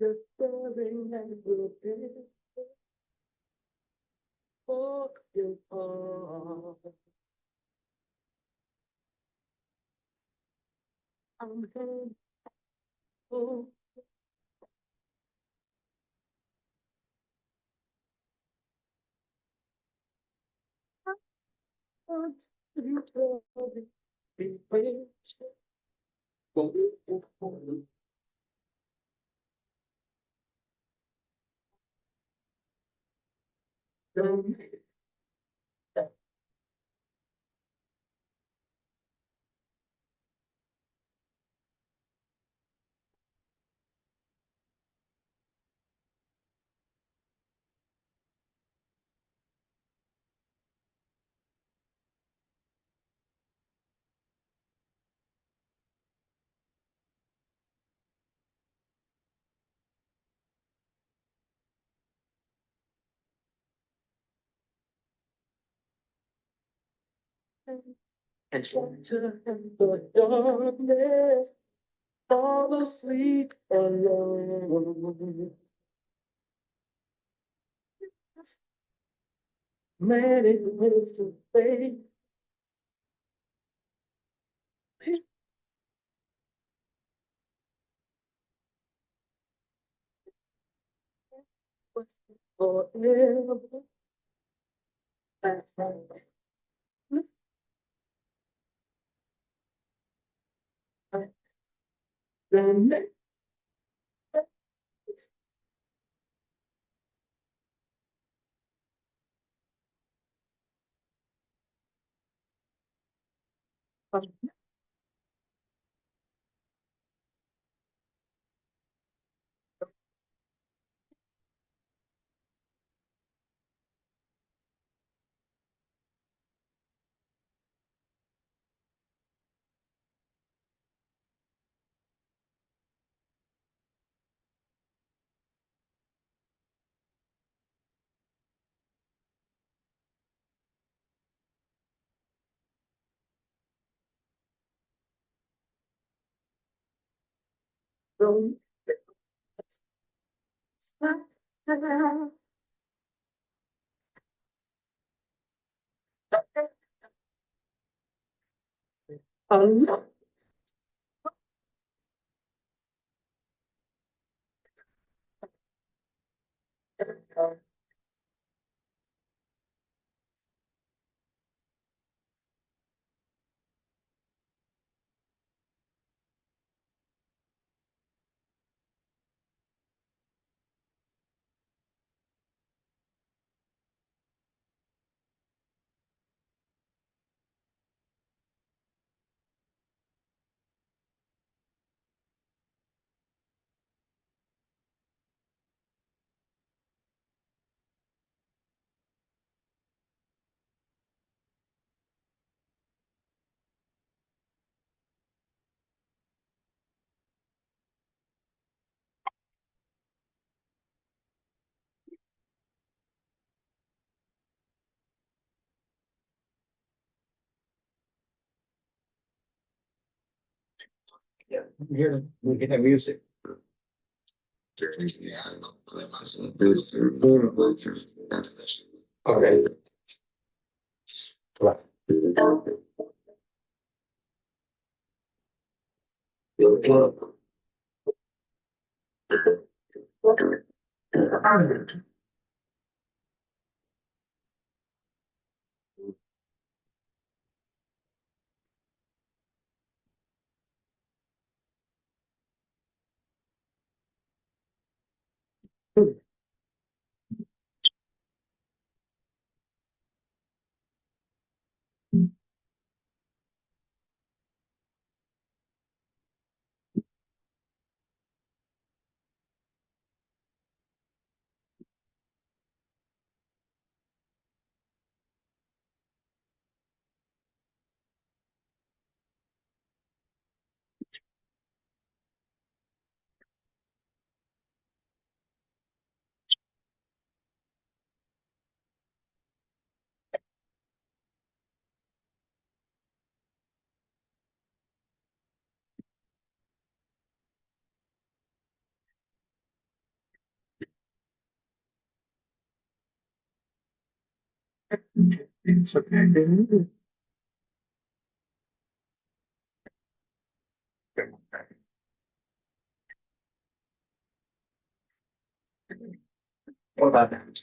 Preparing and preparing for your heart. I'm thankful. Want to tell you, be patient. Waiting for you. Don't and try to handle the darkness, fall asleep alone. Many ways to fade. Forever. The next don't stop. Allah. Yeah, here we can have music. Okay. Right. What about that?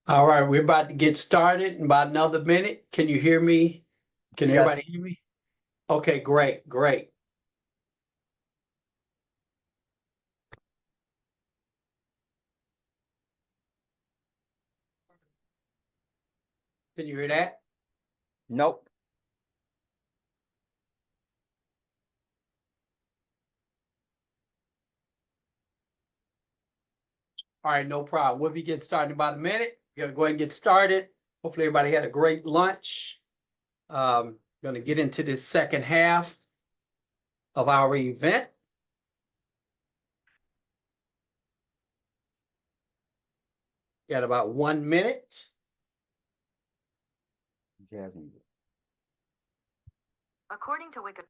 All right, we're about to get started in about another minute. Can you hear me? Can everybody hear me? Okay, great, great. Can you hear that? Nope. All right, no problem. We'll be getting started in about a minute. We're gonna go ahead and get started. Hopefully everybody had a great lunch. Gonna get into this second half of our event. Got about 1 minute. According to Wikipedia.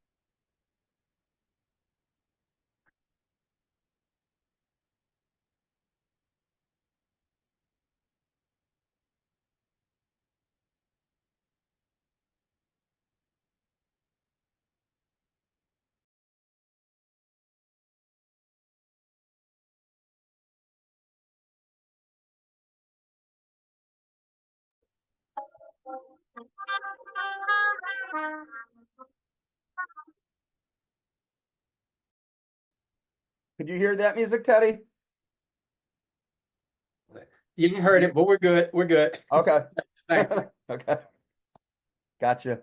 Could you hear that music, Teddy? You heard it, but we're good. We're good. Okay. Thank you. Okay. Gotcha.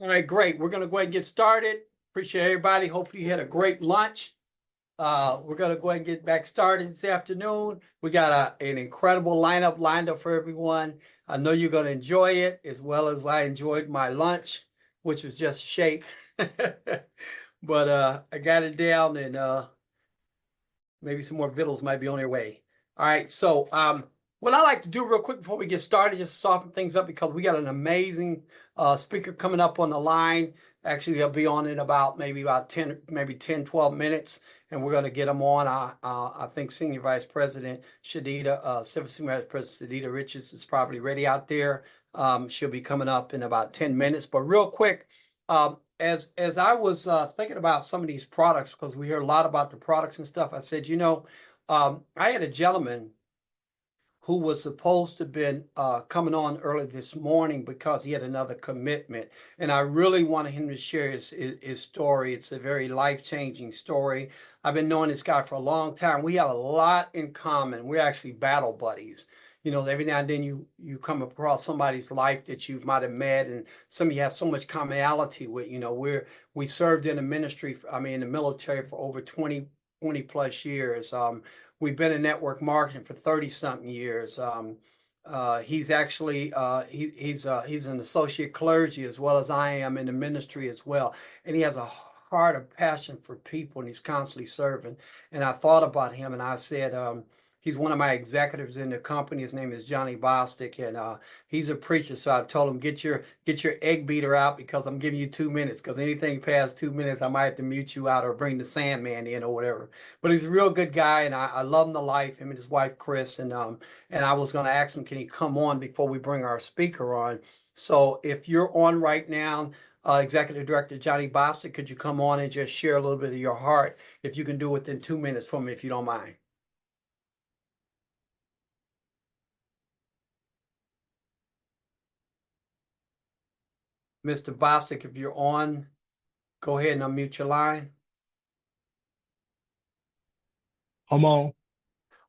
All right, great. We're gonna go ahead and get started. Appreciate everybody. Hopefully you had a great lunch. We're gonna go ahead and get back started this afternoon. We got an incredible lineup lined up for everyone. I know you're gonna enjoy it as well as I enjoyed my lunch, which was just shake. But I got it down, and maybe some more vittles might be on their way. All right. So what I like to do real quick before we get started, just soften things up because we got an amazing speaker coming up on the line. Actually, they'll be on in about 10, 12 minutes, and we're going to get them on. I think Senior Vice President Shadida, Civil Senior Vice President Shadida Richards is probably ready out there. She'll be coming up in about 10 minutes. But real quick, as I was thinking about some of these products, because we hear a lot about the products and stuff, I said, I had a gentleman who was supposed to have been coming on early this morning because he had another commitment. And I really wanted him to share his story. It's a very life-changing story. I've been knowing this guy for a long time. We have a lot in common. We're actually battle buddies. Every now and then you come across somebody's life that you might have met, and some of you have so much commonality with. We served in the ministry, in the military for over 20 plus years. We've been in network marketing for 30 something years. He's actually he's an associate clergy as well as I am in the ministry as well, and he has a heart of passion for people, and he's constantly serving. And I thought about him, and I said, he's one of my executives in the company. His name is Johnny Bostic, and he's a preacher. So I told him, get your egg beater out because I'm giving you 2 minutes. Because anything past 2 minutes, I might have to mute you out or bring the Sandman in or whatever. But he's a real good guy, and I love him to life. Him and his wife Chris, and I was going to ask him, can he come on before we bring our speaker on? So if you're on right now, Executive Director Johnny Bostic, could you come on and just share a little bit of your heart? If you can do it within 2 minutes for me, if you don't mind. Mr. Bostic, if you're on, go ahead and unmute your line. I'm on.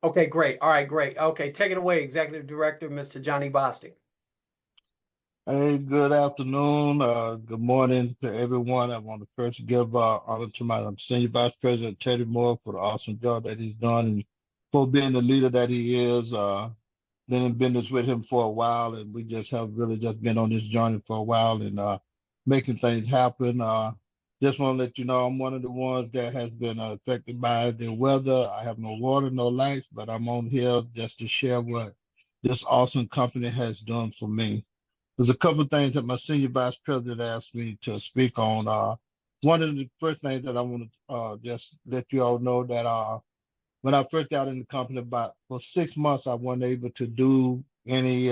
Okay, great. All right, great. Okay, take it away, Executive Director, Mr. Johnny Bostic. Hey, good afternoon. Good morning to everyone. I want to first give honor to my Senior Vice President, Teddy Moore, for the awesome job that he's done and for being the leader that he is. Been in business with him for a while, and we just have really just been on this journey for a while and making things happen. Just want to let you know I'm one of the ones that has been affected by the weather. I have no water, no lights, but I'm on here just to share what this awesome company has done for me. There's a couple of things that my Senior Vice President asked me to speak on. One of the first things that I want to just let you all know that when I first got in the company, for 6 months, I wasn't able to do any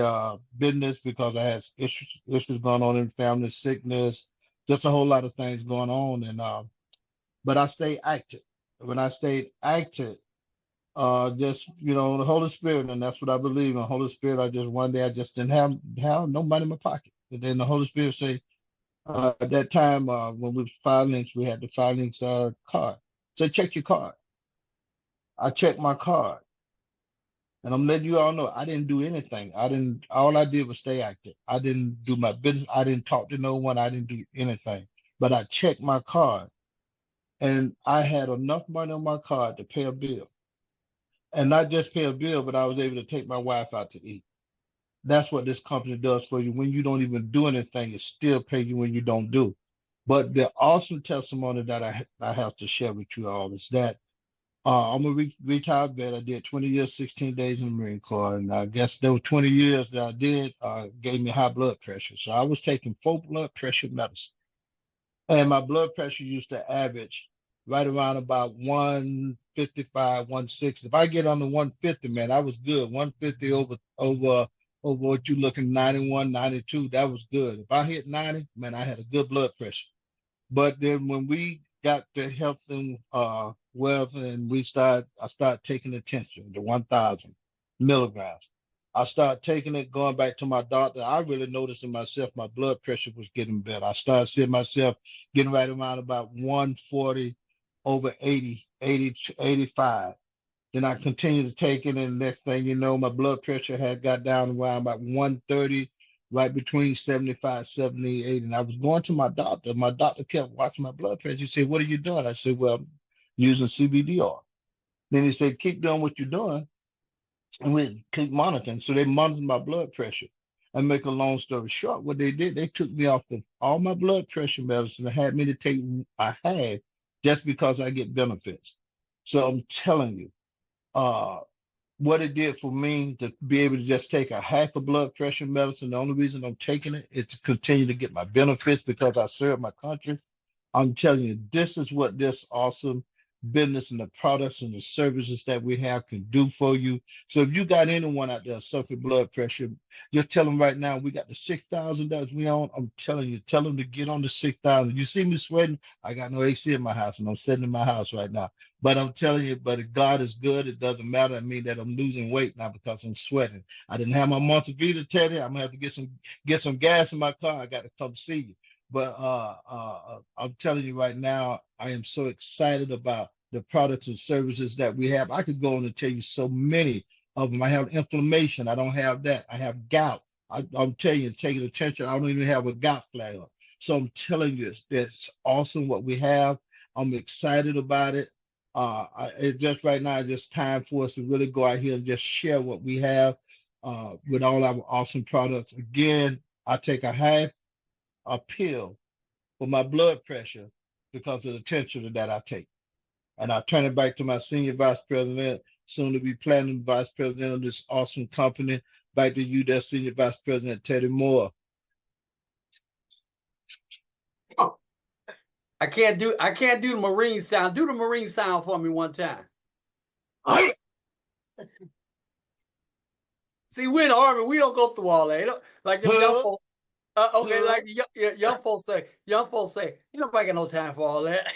business because I had issues going on in the family, sickness, just a whole lot of things going on. And but I stayed active. When I stayed active, the Holy Spirit, and that's what I believe in. Holy Spirit, one day I just didn't have no money in my pocket. And then the Holy Spirit say, at that time when we filings, we had the filings card. Say, check your card. I checked my card, and I'm letting you all know I didn't do anything. All I did was stay active. I didn't do my business. I didn't talk to no one. I didn't do anything, but I checked my card, and I had enough money on my card to pay a bill, and not just pay a bill, but I was able to take my wife out to eat. That's what this company does for you. When you don't even do anything, it still pay you when you don't do. But the awesome testimony that I have to share with you all is that I'm a retired vet. I did 20 years, 16 days in the Marine Corps. And I guess those 20 years that I did gave me high blood pressure. So I was taking 4 blood pressure medicine. And my blood pressure used to average right around about 155, 160. If I get on the 150, man, I was good. 150 over what you looking 91, 92, that was good. If I hit 90, man, I had a good blood pressure. But then when we got the health and wealth, and I started taking attention, the 1,000 milligrams. I started taking it, going back to my doctor. I really noticed in myself, my blood pressure was getting better. I started seeing myself getting right around about 140 over 80, 85. Then I continued to take it, and next thing you know, my blood pressure had got down around about 130, right between 75, 78. And I was going to my doctor. My doctor kept watching my blood pressure. He said, "What are you doing?" I said, "Well, I'm using CBD oil." Then he said, "Keep doing what you're doing, and we keep monitoring." So they monitored my blood pressure. And make a long story short, what they did, they took me off of all my blood pressure medicine and had me to take a half just because I get benefits. So I'm telling you, what it did for me to be able to just take a half a blood pressure medicine. The only reason I'm taking it is to continue to get my benefits because I serve my country. I'm telling you, this is what this awesome business and the products and the services that we have can do for you. So if you got anyone out there suffering blood pressure, just tell them right now, we got the $6,000 we own. I'm telling you, tell them to get on the 6,000. You see me sweating? I got no AC in my house and I'm sitting in my house right now. But I'm telling you, but if God is good, it doesn't matter. I mean that I'm losing weight now because I'm sweating. I didn't have my Montevita, Teddy. I'm gonna have to get some gas in my car. I got to come see you. But I'm telling you right now, I am so excited about the products and services that we have. I could go on and tell you so many of them. I have inflammation. I don't have that. I have gout. I'm telling you, taking attention. I don't even have a gout flare. So I'm telling you, it's awesome what we have. I'm excited about it. It just right now, it's just time for us to really go out here and just share what we have with all our awesome products. Again, I take a pill for my blood pressure because of the tension that I take. And I turn it back to my senior vice president, soon to be platinum vice president of this awesome company. Back to you, there, senior vice president Teddy Moore. Oh, I can't do the Marine sound. Do the Marine sound for me one time. See, we're in the Army. We don't go through all that. Like the young folks. Okay, like the young folks say, you nobody got no time for all that.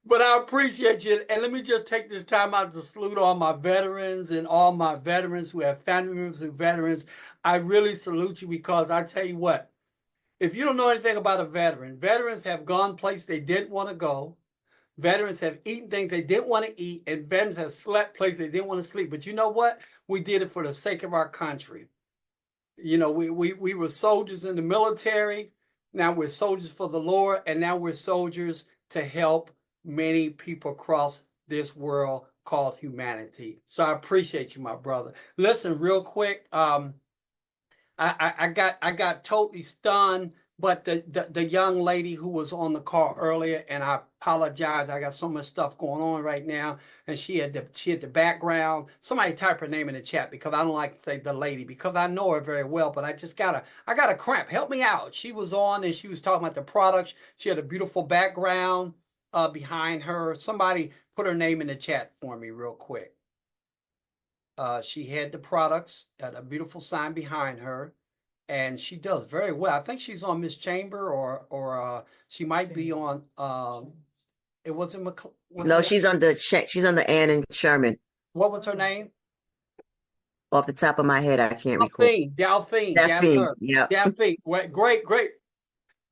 But I appreciate you. And let me just take this time out to salute all my veterans and all my veterans who have family members who are veterans. I really salute you because I tell you what, if you don't know anything about a veteran, veterans have gone places they didn't want to go. Veterans have eaten things they didn't want to eat, and veterans have slept places they didn't want to sleep. But you know what? We did it for the sake of our country. You know, we were soldiers in the military. Now we're soldiers for the Lord, and now we're soldiers to help many people across this world called humanity. So I appreciate you, my brother. Listen, real quick, I got totally stunned, but the young lady who was on the call earlier, and I apologize, I got so much stuff going on right now, and she had the background. Somebody type her name in the chat because I don't like to say the lady because I know her very well, but I got a cramp. Help me out. She was on and she was talking about the products. She had a beautiful background behind her. Somebody put her name in the chat for me real quick. She had the products, had a beautiful sign behind her, and she does very well. I think she's on Miss Chamber, or she might be on. It wasn't No, she's under Ann and Sherman. What was her name? Off the top of my head, I can't recall. Delphine. That's her. Yeah. Delphine. Great.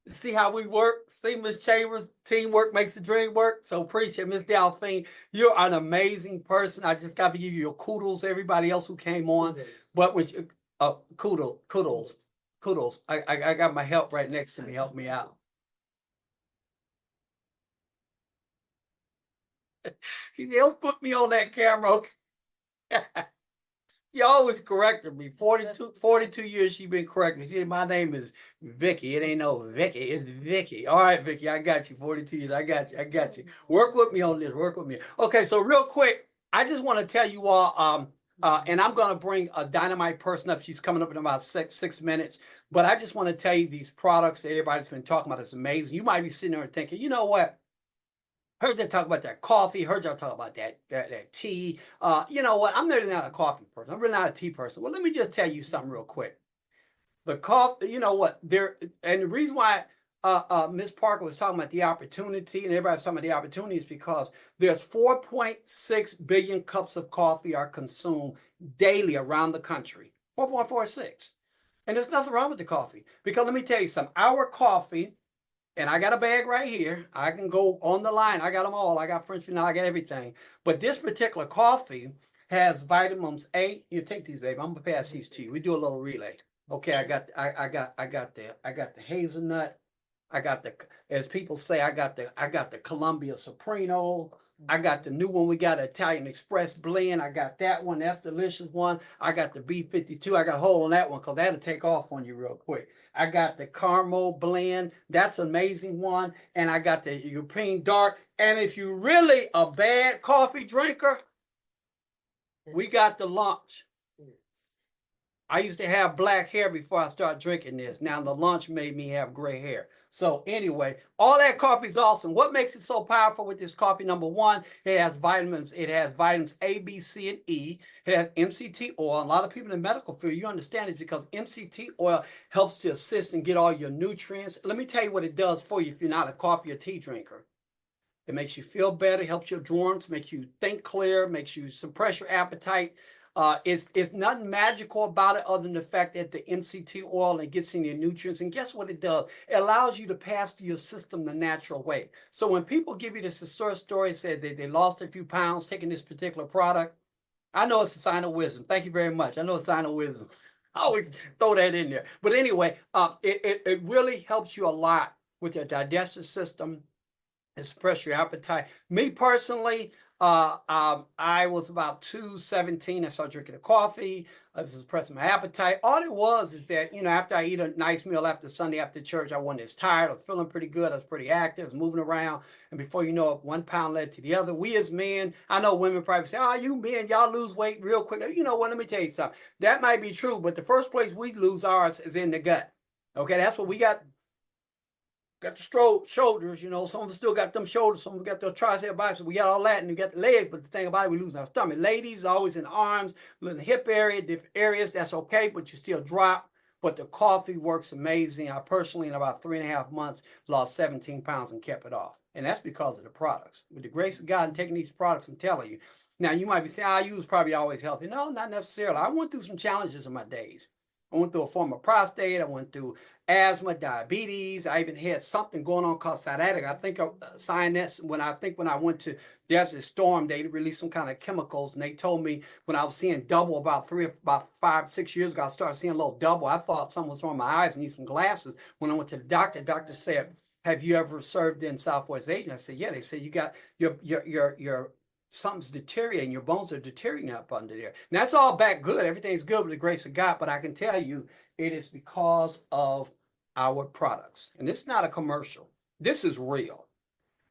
See how we work? See, Miss Chambers, teamwork makes the dream work. So appreciate Miss Delphine. You're an amazing person. I just got to give you your kudos. Everybody else who came on, but with kudos. I got my help right next to me. Help me out. They don't put me on that camera. You always corrected me. 42 years she been correcting me. See, my name is Vicky. It ain't no Vicky. It's Vicky. All right, Vicky, I got you. 42 years. I got you. Work with me on this. Work with me. Okay, so real quick, I just want to tell you all, and I'm going to bring a dynamite person up. She's coming up in about six minutes. But I just want to tell you these products that everybody's been talking about is amazing. You might be sitting there and thinking, you know what? Heard y'all talk about that coffee. Heard y'all talk about that tea. You know what? I'm really not a coffee person. I'm really not a tea person. Well, let me just tell you something real quick. The coffee, you know what? And the reason why Ms. Parker was talking about the opportunity, and everybody's talking about the opportunity, is because there's 4.6 billion cups of coffee are consumed daily around the country. 4.46. And there's nothing wrong with the coffee. Because let me tell you something. Our coffee. And I got a bag right here. I can go on the line. I got them all. I got French vanilla. I got everything. But this particular coffee has vitamins A. You take these, baby. I'm gonna pass these to you. We do a little relay. Okay, I got the hazelnut. I got the, as people say, I got the Columbia Soprano. I got the new one. We got an Italian Express blend. I got that one. That's delicious one. I got the B52. I got a hold on that one because that'll take off on you real quick. I got the caramel blend. That's an amazing one. And I got the European dark. And if you're really a bad coffee drinker, We got the lunch. I used to have black hair before I started drinking this. Now the lunch made me have gray hair. So anyway, all that coffee is awesome. What makes it so powerful with this coffee? Number one, it has vitamins. It has vitamins A, B, C, and E. It has MCT oil. A lot of people in the medical field, you understand it's because MCT oil helps to assist and get all your nutrients. Let me tell you what it does for you if you're not a coffee or tea drinker. It makes you feel better, helps your joints, makes you think clear, makes you suppress your appetite. It's nothing magical about it other than the fact that the MCT oil, it gets in your nutrients. And guess what it does? It allows you to pass to your system the natural way. So when people give you this source story, said that they lost a few pounds taking this particular product, I know it's a sign of wisdom. Thank you very much. I know it's a sign of wisdom. I always throw that in there. But anyway, it really helps you a lot with your digestive system and suppress your appetite. Me personally, I was about 217. I started drinking the coffee. I was suppressing my appetite. All it was is that, after I eat a nice meal after Sunday after church, I wasn't as tired. I was feeling pretty good. I was pretty active. I was moving around. And before you know it, 1 pound led to the other. We as men, I know women probably say, oh, you men, y'all lose weight real quick. You know what? Let me tell you something. That might be true, but the first place we lose ours is in the gut. Okay, that's what we got. Got the shoulders, some of us still got them shoulders, some of us got the tricep biceps, we got all that, and we got the legs, but the thing about it, we lose our stomach. Ladies, always in the arms, in the hip area, different areas, that's okay, but you still drop. But the coffee works amazing. I personally, in about 3.5 months, lost 17 pounds and kept it off. And that's because of the products. With the grace of God and taking these products, I'm telling you. Now, you might be saying, you was probably always healthy. No, not necessarily. I went through some challenges in my days. I went through a form of prostate. I went through asthma, diabetes. I even had something going on called sciatica. I think when I went to Desert Storm, they released some kind of chemicals, and they told me when I was seeing double about 5, 6 years ago, I started seeing a little double. I thought something was wrong with my eyes and need some glasses. When I went to the doctor said, "Have you ever served in Southwest Asia?" I said, "Yeah." They said, "You got your something's deteriorating, your bones are deteriorating up under there." And that's all back good. Everything's good with the grace of God, but I can tell you it is because of our products. And this is not a commercial. This is real.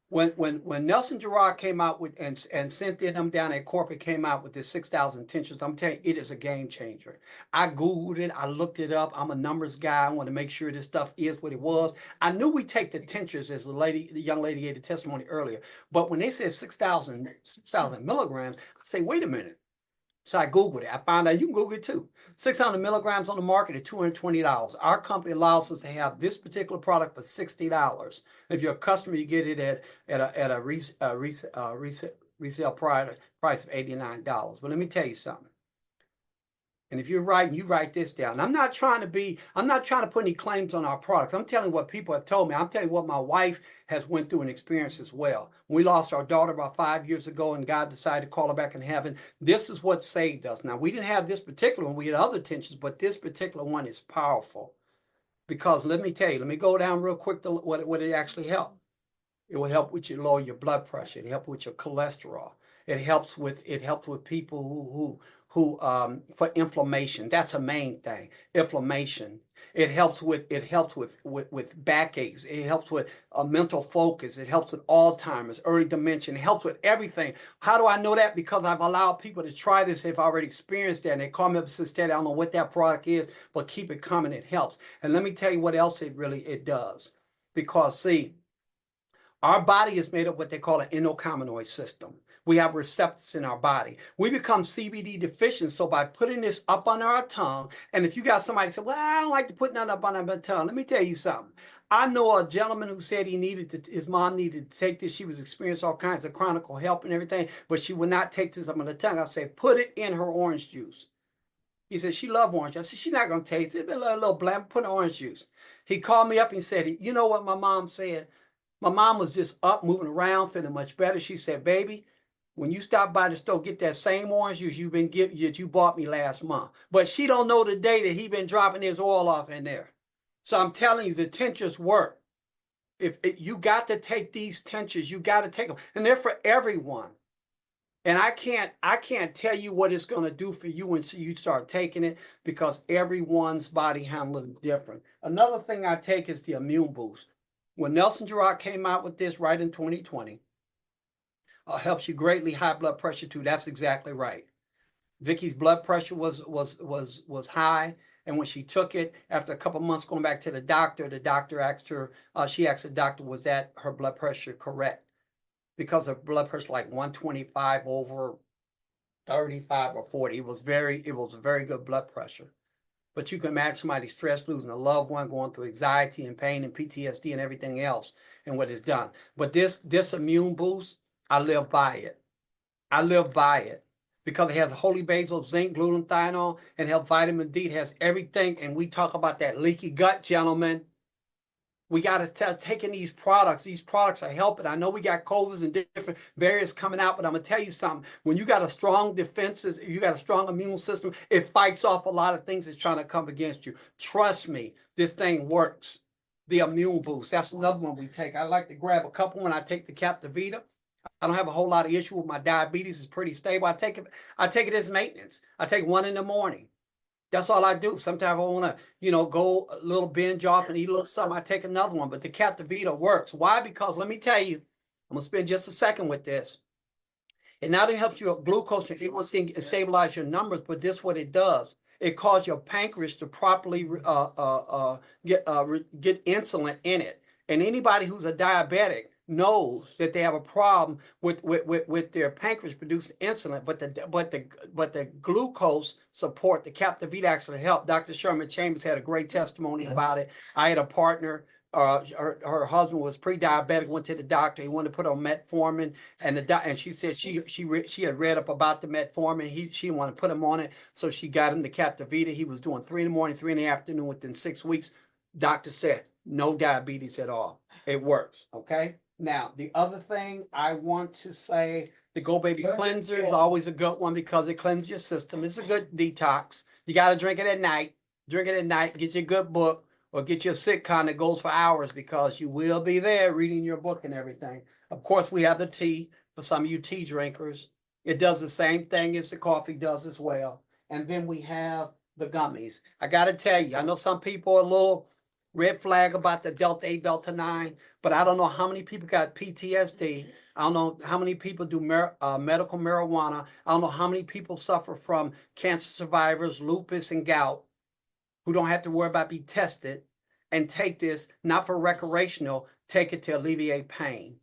When Nelson Gerard came out with and Cynthia them down at corporate came out with this 6,000 tinctures, I'm telling you, it is a game changer. I Googled it. I looked it up. I'm a numbers guy. I want to make sure this stuff is what it was. I knew we take the tinctures as the young lady gave the testimony earlier. But when they said 6,000 milligrams, I say, wait a minute. So I Googled it. I found out you can Google it too. 600 milligrams on the market at $220. Our company allows us to have this particular product for $60. If you're a customer, you get it at a resale price of $89. But let me tell you something. And if you're writing, you write this down. And I'm not trying to put any claims on our products. I'm telling you what people have told me. I'm telling you what my wife has went through and experienced as well. We lost our daughter about 5 years ago, and God decided to call her back in heaven. This is what saved us. Now, we didn't have this particular one. We had other tensions, but this particular one is powerful. Because let me tell you, let me go down real quick to what it actually helped. It will help with you lower your blood pressure. It helps with your cholesterol. It helps with people who for inflammation. That's a main thing. Inflammation. It helps with backaches. It helps with mental focus. It helps with Alzheimer's, early dementia. It helps with everything. How do I know that? Because I've allowed people to try this. They've already experienced that. And they call me up and say, "I don't know what that product is, but keep it coming. It helps." And let me tell you what else it does. Because see, our body is made of what they call an endocannabinoid system. We have receptors in our body. We become CBD deficient. So by putting this up under our tongue, and if you got somebody say, "Well, I don't like to put nothing up under my tongue," let me tell you something. I know a gentleman who said his mom needed to take this. She was experiencing all kinds of chronic help and everything, but she would not take this up on the tongue. I said, put it in her orange juice. He said, she loved orange. I said, she's not going to taste it. A little bland, put in orange juice. He called me up and said, "You know what my mom said? My mom was just up, moving around, feeling much better." She said, "Baby, when you stop by the store, get that same orange juice that you bought me last month." But she don't know the day that he been dropping his oil off in there. So I'm telling you, the tinctures work. If you got to take these tinctures, you got to take them, and they're for everyone. And I can't tell you what it's going to do for you when you start taking it, because everyone's body handling is different. Another thing I take is the immune boost. When Nelson Gerard came out with this right in 2020, helps you greatly high blood pressure too. That's exactly right. Vicky's blood pressure was high. And when she took it, after a couple months going back to the doctor asked her, she asked the doctor, was that her blood pressure correct? Because her blood pressure like 125 over 35 or 40. It was a very good blood pressure. But you can imagine somebody stressed, losing a loved one, going through anxiety and pain and PTSD and everything else and what it's done. But this immune boost, I live by it. I live by it because it has holy basil, zinc, glutathione, and it has vitamin D. It has everything. And we talk about that leaky gut, gentlemen. We got to start taking these products. These products are helping. I know we got COVIDs and different variants coming out, but I'm going to tell you something. When you got a strong defenses, you got a strong immune system, it fights off a lot of things that's trying to come against you. Trust me, this thing works. The immune boost. That's another one we take. I like to grab a couple when I take the Captivita. I don't have a whole lot of issue with my diabetes. It's pretty stable. I take it as maintenance. I take one in the morning. That's all I do. Sometimes I want to, go a little binge off and eat a little something. I take another one, but the Captivita works. Why? Because let me tell you, I'm going to spend just a second with this. It not only helps your glucose and A1C and stabilize your numbers, but this is what it does. It causes your pancreas to properly get insulin in it. And anybody who's a diabetic knows that they have a problem with their pancreas producing insulin, but the glucose support, the Captivita actually helped. Dr. Sherman Chambers had a great testimony about it. I had a partner, her husband was pre-diabetic, went to the doctor, he wanted to put on metformin, and she said she had read up about the metformin, she wanted to put him on it, so she got him the Captivita. He was doing 3 in the morning, 3 in the afternoon. Within 6 weeks, doctor said no diabetes at all. It works. Okay. Now, the other thing I want to say, the Go Baby Cleanser is always a good one because it cleanses your system. It's a good detox. You got to drink it at night. Drink it at night. Get you a good book or get you a sitcom that goes for hours because you will be there reading your book and everything. Of course, we have the tea for some of you tea drinkers. It does the same thing as the coffee does as well. And then we have the gummies. I got to tell you, I know some people are a little red flag about the Delta 8, Delta 9, but I don't know how many people got PTSD. I don't know how many people do medical marijuana. I don't know how many people suffer from cancer survivors, lupus, and gout who don't have to worry about being tested and take this, not for recreational, take it to alleviate pain.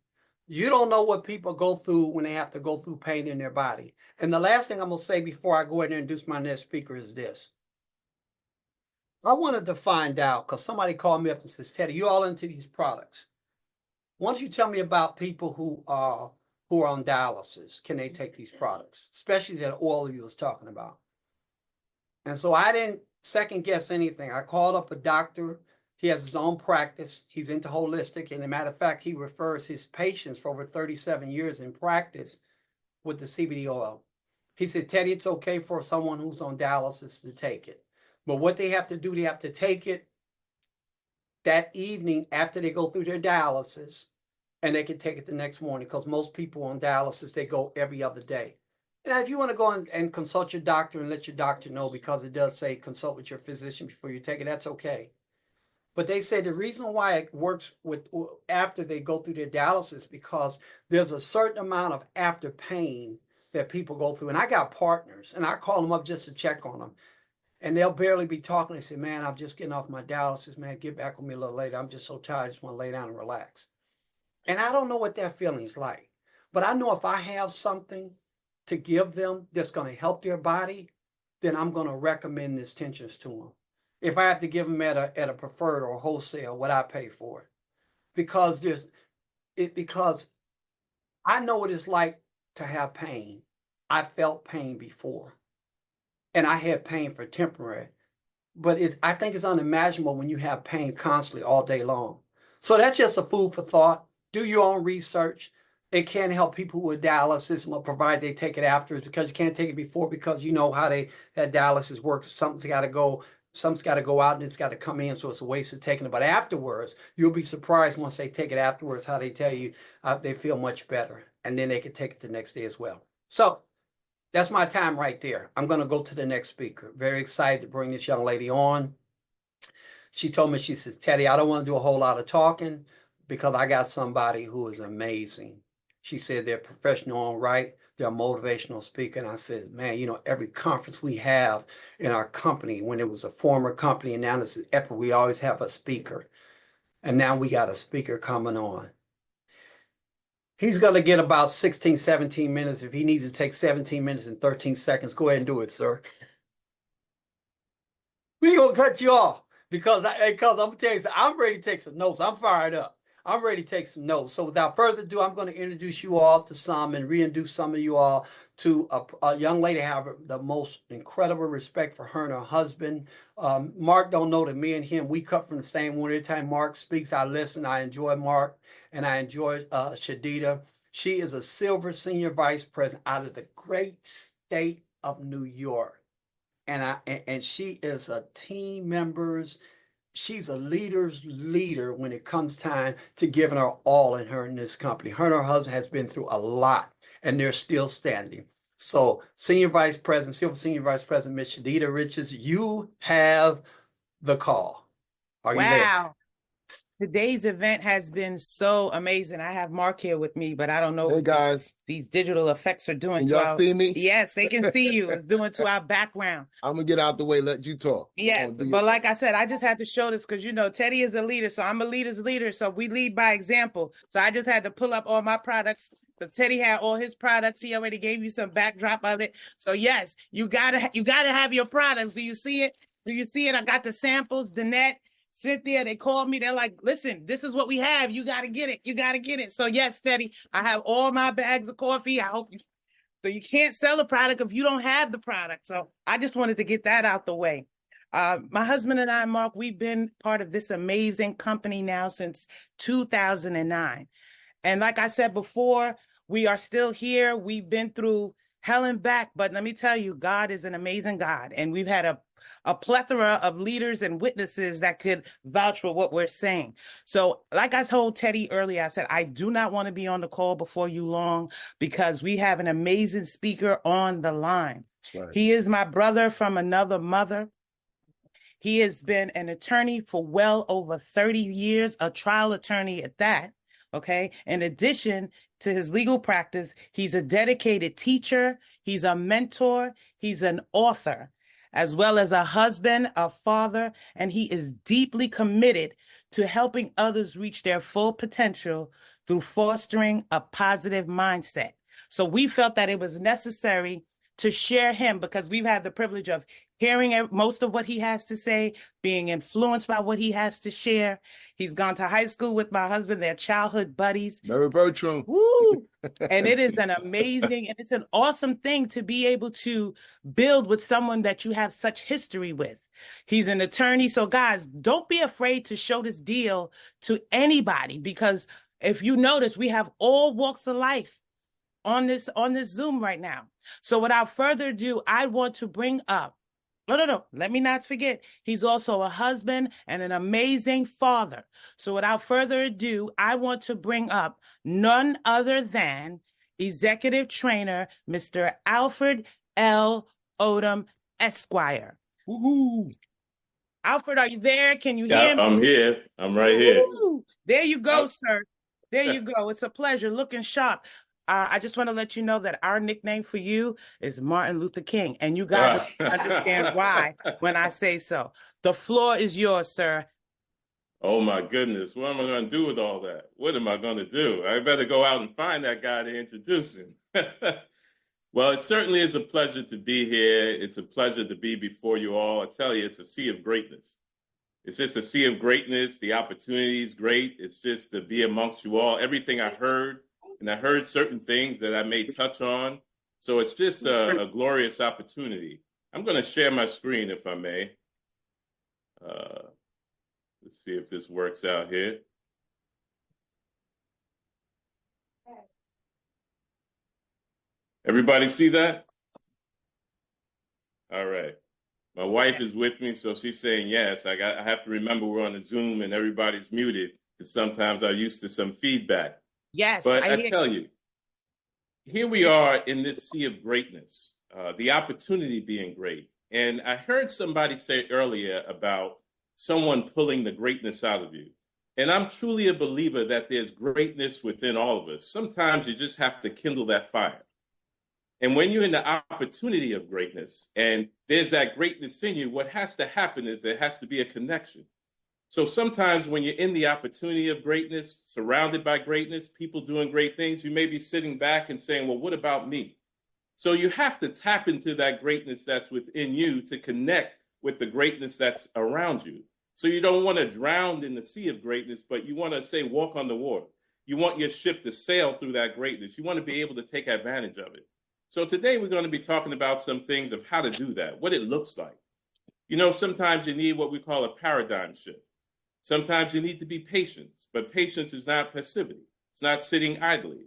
You don't know what people go through when they have to go through pain in their body. And the last thing I'm going to say before I go ahead and introduce my next speaker is this. I wanted to find out, because somebody called me up and says, Teddy, you all into these products. Why don't you tell me about people who are on dialysis? Can they take these products? Especially that oil you was talking about. And so I didn't second guess anything. I called up a doctor. He has his own practice. He's into holistic. And as a matter of fact, he refers his patients for over 37 years in practice with the CBD oil. He said, Teddy, it's okay for someone who's on dialysis to take it. But what they have to do, they have to take it that evening after they go through their dialysis, and they can take it the next morning because most people on dialysis, they go every other day. And if you want to go and consult your doctor and let your doctor know, because it does say consult with your physician before you take it, that's okay. But they say the reason why it works after they go through their dialysis because there's a certain amount of after pain that people go through. And I got partners, and I call them up just to check on them. And they'll barely be talking. They say, man, I'm just getting off my dialysis, man. Get back with me a little later. I'm just so tired. I just want to lay down and relax. And I don't know what that feeling is like. But I know if I have something to give them that's going to help their body, then I'm going to recommend this Tensions to them. If I have to give them at a preferred or wholesale, what I pay for it. Because because I know what it's like to have pain. I felt pain before. And I had pain for temporary, but I think it's unimaginable when you have pain constantly all day long. So that's just a food for thought. Do your own research. It can help people with dialysis, provided they take it afterwards, because you can't take it before because you know how that dialysis works. Something's got to go out and it's got to come in, so it's a waste of taking it. But afterwards, you'll be surprised once they take it afterwards how they tell you they feel much better, and then they can take it the next day as well. So that's my time right there. I'm going to go to the next speaker. Very excited to bring this young lady on. She told me, she says, Teddy, I don't want to do a whole lot of talking because I got somebody who is amazing. She said they're professional and right. They're a motivational speaker. And I said, man, you know, every conference we have in our company, when it was a former company and now this is Epic, we always have a speaker. And now we got a speaker coming on. He's going to get about 16, 17 minutes. If he needs to take 17 minutes and 13 seconds, go ahead and do it, sir. We ain't going to cut you off because I'm going to tell you, I'm ready to take some notes. I'm fired up. I'm ready to take some notes. So without further ado, I'm going to introduce you all to some and reintroduce some of you all to a young lady. I have the most incredible respect for her and her husband. Mark don't know that me and him, we cut from the same one. Every time Mark speaks, I listen. I enjoy Mark and I enjoy Shadida. She is a silver senior vice president out of the great state of New York. And she is a team members. She's a leader's leader when it comes time to giving her all in this company. Her and her husband has been through a lot, and they're still standing. So, Senior Vice President, Silver Senior Vice President, Ms. Shadida Richards, you have the call. Are you there? Wow. Today's event has been so amazing. I have Mark here with me, but I don't know Hey guys, these digital effects are doing can to y'all our... see me? Yes, they can see you. It's doing to our background. I'm gonna get out the way, let you talk. Yes, but like I said, I just had to show this because, you know, Teddy is a leader, so I'm a leader's leader, so we lead by example. So I just had to pull up all my products because Teddy had all his products. He already gave you some backdrop of it. So yes, you gotta have your products. Do you see it? Do you see it? I got the samples, Danette, Cynthia, they called me. They're like, listen, this is what we have. You got to get it. You got to get it. So yes, Teddy, I have all my bags of coffee. I hope you, so you can't sell a product if you don't have the product. So I just wanted to get that out the way. My husband and I, Mark, we've been part of this amazing company now since 2009. And like I said before, we are still here. We've been through hell and back, but let me tell you, God is an amazing God. And we've had a plethora of leaders and witnesses that could vouch for what we're saying. So like I told Teddy earlier, I said, I do not want to be on the call before you long because we have an amazing speaker on the line. Right. He is my brother from another mother. He has been an attorney for well over 30 years, a trial attorney at that. Okay. In addition to his legal practice, he's a dedicated teacher. He's a mentor. He's an author, as well as a husband, a father, and he is deeply committed to helping others reach their full potential through fostering a positive mindset. So we felt that it was necessary to share him because we've had the privilege of hearing most of what he has to say, being influenced by what he has to share. He's gone to high school with my husband, their childhood buddies. Mary Bertram. Woo! And it is an amazing, and it's an awesome thing to be able to build with someone that you have such history with. He's an attorney. So guys, don't be afraid to show this deal to anybody, because if you notice, we have all walks of life on this Zoom right now. So without further ado, I want to bring up, no, let me not forget, he's also a husband and an amazing father. So without further ado, I want to bring up none other than executive trainer, Mr. Alfred L. Odom, Esquire. Woohoo! Alfred, are you there? Can you hear me? I'm here. I'm right here. There you go, sir. There you go. It's a pleasure. Looking sharp. I just want to let you know that our nickname for you is Martin Luther King, and you guys understand why when I say so. The floor is yours, sir. Oh, my goodness. What am I going to do with all that? What am I going to do? I better go out and find that guy to introduce him. Well, it certainly is a pleasure to be here. It's a pleasure to be before you all. I tell you, it's a sea of greatness. It's just a sea of greatness. The opportunity is great. It's just to be amongst you all. Everything I heard, and I heard certain things that I may touch on. So it's just a glorious opportunity. I'm going to share my screen, if I may. Let's see if this works out here. Everybody see that? All right. My wife is with me, so she's saying yes. I have to remember we're on a Zoom and everybody's muted, because sometimes I'm used to some feedback. Yes. But I tell you, here we are in this sea of greatness, the opportunity being great. And I heard somebody say earlier about someone pulling the greatness out of you. And I'm truly a believer that there's greatness within all of us. Sometimes you just have to kindle that fire. And when you're in the opportunity of greatness and there's that greatness in you, what has to happen is there has to be a connection. So sometimes when you're in the opportunity of greatness, surrounded by greatness, people doing great things, you may be sitting back and saying, well, what about me? So you have to tap into that greatness that's within you to connect with the greatness that's around you. So you don't want to drown in the sea of greatness, but you want to say, walk on the water. You want your ship to sail through that greatness. You want to be able to take advantage of it. So today we're going to be talking about some things of how to do that, what it looks like. You know, sometimes you need what we call a paradigm shift. Sometimes you need to be patient, but patience is not passivity. It's not sitting idly.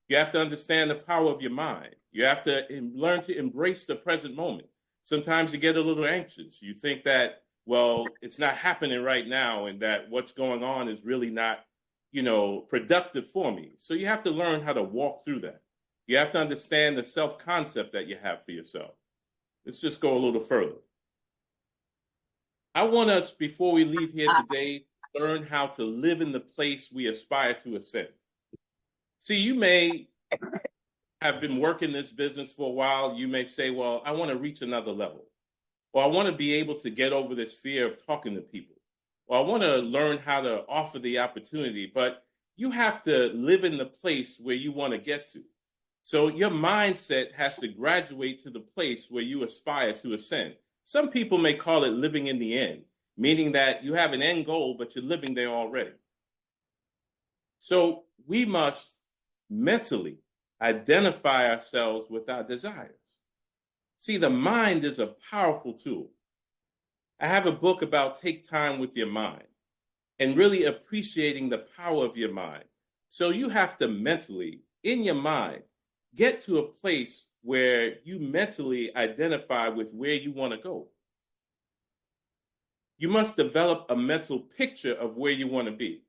You have to understand the power of your mind. You have to learn to embrace the present moment. Sometimes you get a little anxious. You think that, well, it's not happening right now and that what's going on is really not, productive for me. So you have to learn how to walk through that. You have to understand the self-concept that you have for yourself. Let's just go a little further. I want us, before we leave here today, learn how to live in the place we aspire to ascend. See, you may have been working this business for a while. You may say, well, I want to reach another level. Or I want to be able to get over this fear of talking to people. Or I want to learn how to offer the opportunity. But you have to live in the place where you want to get to. So your mindset has to graduate to the place where you aspire to ascend. Some people may call it living in the end, meaning that you have an end goal, but you're living there already. So we must mentally identify ourselves with our desires. See, the mind is a powerful tool. I have a book about take time with your mind and really appreciating the power of your mind. So you have to mentally, in your mind, get to a place where you mentally identify with where you want to go. You must develop a mental picture of where you want to be.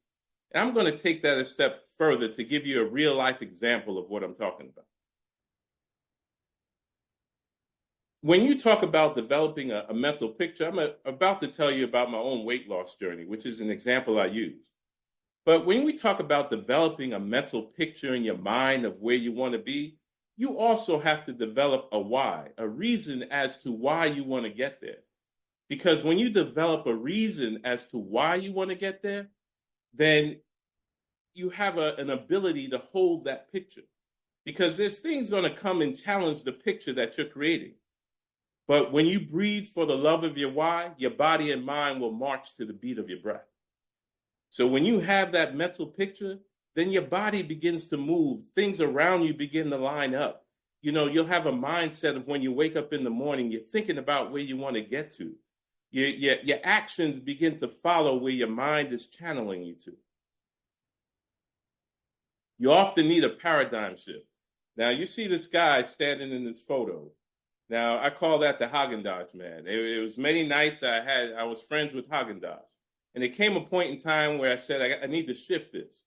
And I'm going to take that a step further to give you a real life example of what I'm talking about. When you talk about developing a mental picture, I'm about to tell you about my own weight loss journey, which is an example I use. But when we talk about developing a mental picture in your mind of where you want to be, you also have to develop a why, a reason as to why you want to get there. Because when you develop a reason as to why you want to get there, then you have an ability to hold that picture. Because there's things going to come and challenge the picture that you're creating. But when you breathe for the love of your why, your body and mind will march to the beat of your breath. So when you have that mental picture, then your body begins to move. Things around you begin to line up. You'll have a mindset of when you wake up in the morning, you're thinking about where you want to get to. Your actions begin to follow where your mind is channeling you to. You often need a paradigm shift. Now, you see this guy standing in this photo. Now, I call that the Haagen-Dazs man. It was many nights I was friends with Haagen-Dazs. And it came a point in time where I said, I need to shift this.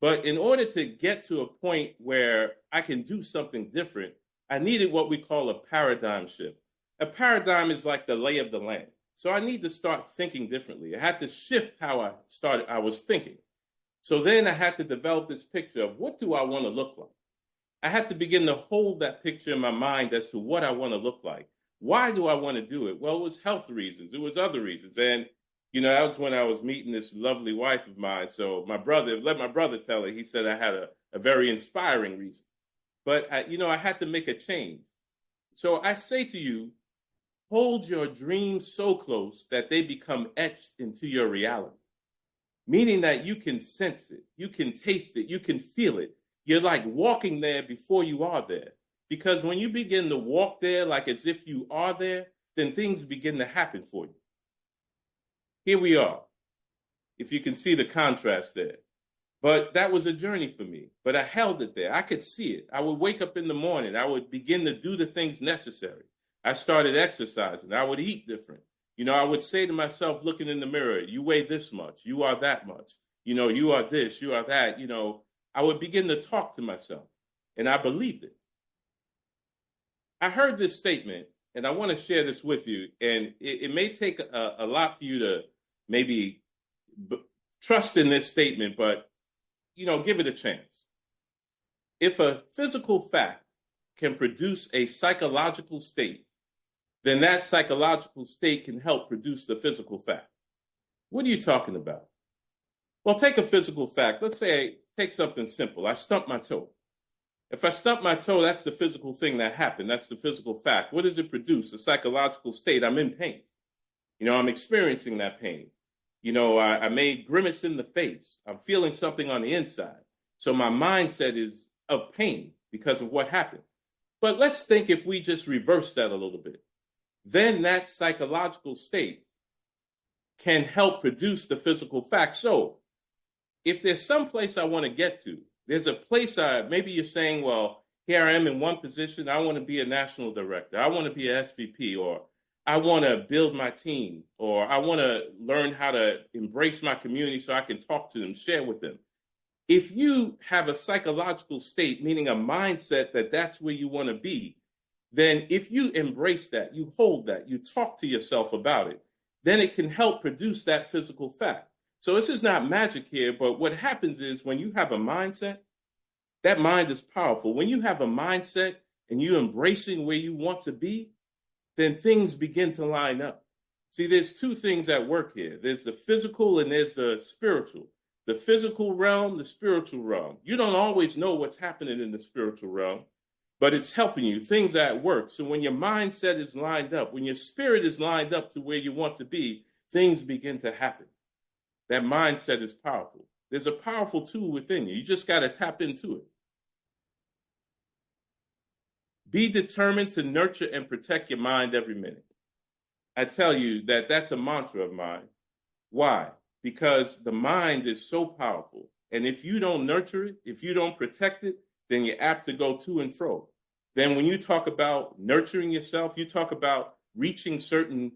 But in order to get to a point where I can do something different, I needed what we call a paradigm shift. A paradigm is like the lay of the land. So I need to start thinking differently. I had to shift how I was thinking. So then I had to develop this picture of what do I want to look like? I had to begin to hold that picture in my mind as to what I want to look like. Why do I want to do it? Well, it was health reasons. It was other reasons. And that was when I was meeting this lovely wife of mine. So let my brother tell her, he said I had a very inspiring reason. But, I had to make a change. So I say to you, hold your dreams so close that they become etched into your reality. Meaning that you can sense it, you can taste it, you can feel it. You're like walking there before you are there. Because when you begin to walk there like as if you are there, then things begin to happen for you. Here we are, if you can see the contrast there. But that was a journey for me. But I held it there. I could see it. I would wake up in the morning. I would begin to do the things necessary. I started exercising. I would eat different. I would say to myself, looking in the mirror, you weigh this much. You are that much. You are this, you are that. I would begin to talk to myself. And I believed it. I heard this statement, and I want to share this with you. And it may take a lot for you to maybe trust in this statement, but, give it a chance. If a physical fact can produce a psychological state, then that psychological state can help produce the physical fact. What are you talking about? Well, take a physical fact. Let's say, take something simple. I stumped my toe. If I stump my toe, that's the physical thing that happened. That's the physical fact. What does it produce? A psychological state. I'm in pain. I'm experiencing that pain. I made grimace in the face. I'm feeling something on the inside. So my mindset is of pain because of what happened. But let's think if we just reverse that a little bit. Then that psychological state can help produce the physical fact. So if there's some place I want to get to, there's a place maybe you're saying, well, here I am in one position. I want to be a national director. I want to be an SVP, or I want to build my team, or I want to learn how to embrace my community so I can talk to them, share with them. If you have a psychological state, meaning a mindset that that's where you want to be, then if you embrace that, you hold that, you talk to yourself about it, then it can help produce that physical fact. So this is not magic here, but what happens is when you have a mindset, that mind is powerful. When you have a mindset and you're embracing where you want to be, then things begin to line up. See, there's two things at work here. There's the physical and there's the spiritual. The physical realm, the spiritual realm. You don't always know what's happening in the spiritual realm, but it's helping you. Things at work. So when your mindset is lined up, when your spirit is lined up to where you want to be, things begin to happen. That mindset is powerful. There's a powerful tool within you. You just got to tap into it. Be determined to nurture and protect your mind every minute. I tell you that that's a mantra of mine. Why? Because the mind is so powerful. And if you don't nurture it, if you don't protect it, then you're apt to go to and fro. Then when you talk about nurturing yourself, you talk about reaching certain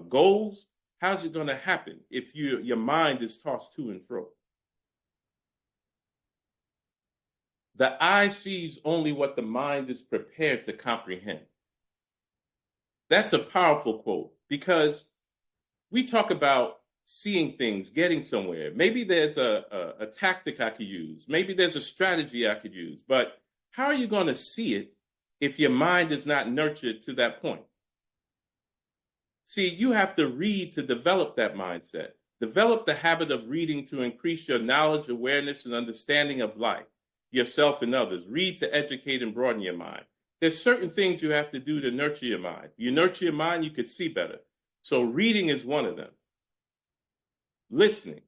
goals, how's it going to happen if your mind is tossed to and fro? The eye sees only what the mind is prepared to comprehend. That's a powerful quote because we talk about seeing things, getting somewhere. Maybe there's a tactic I could use. Maybe there's a strategy I could use. But how are you going to see it if your mind is not nurtured to that point? See, you have to read to develop that mindset. Develop the habit of reading to increase your knowledge, awareness, and understanding of life, yourself, and others. Read to educate and broaden your mind. There's certain things you have to do to nurture your mind. You nurture your mind, you could see better. So reading is one of them. Listening.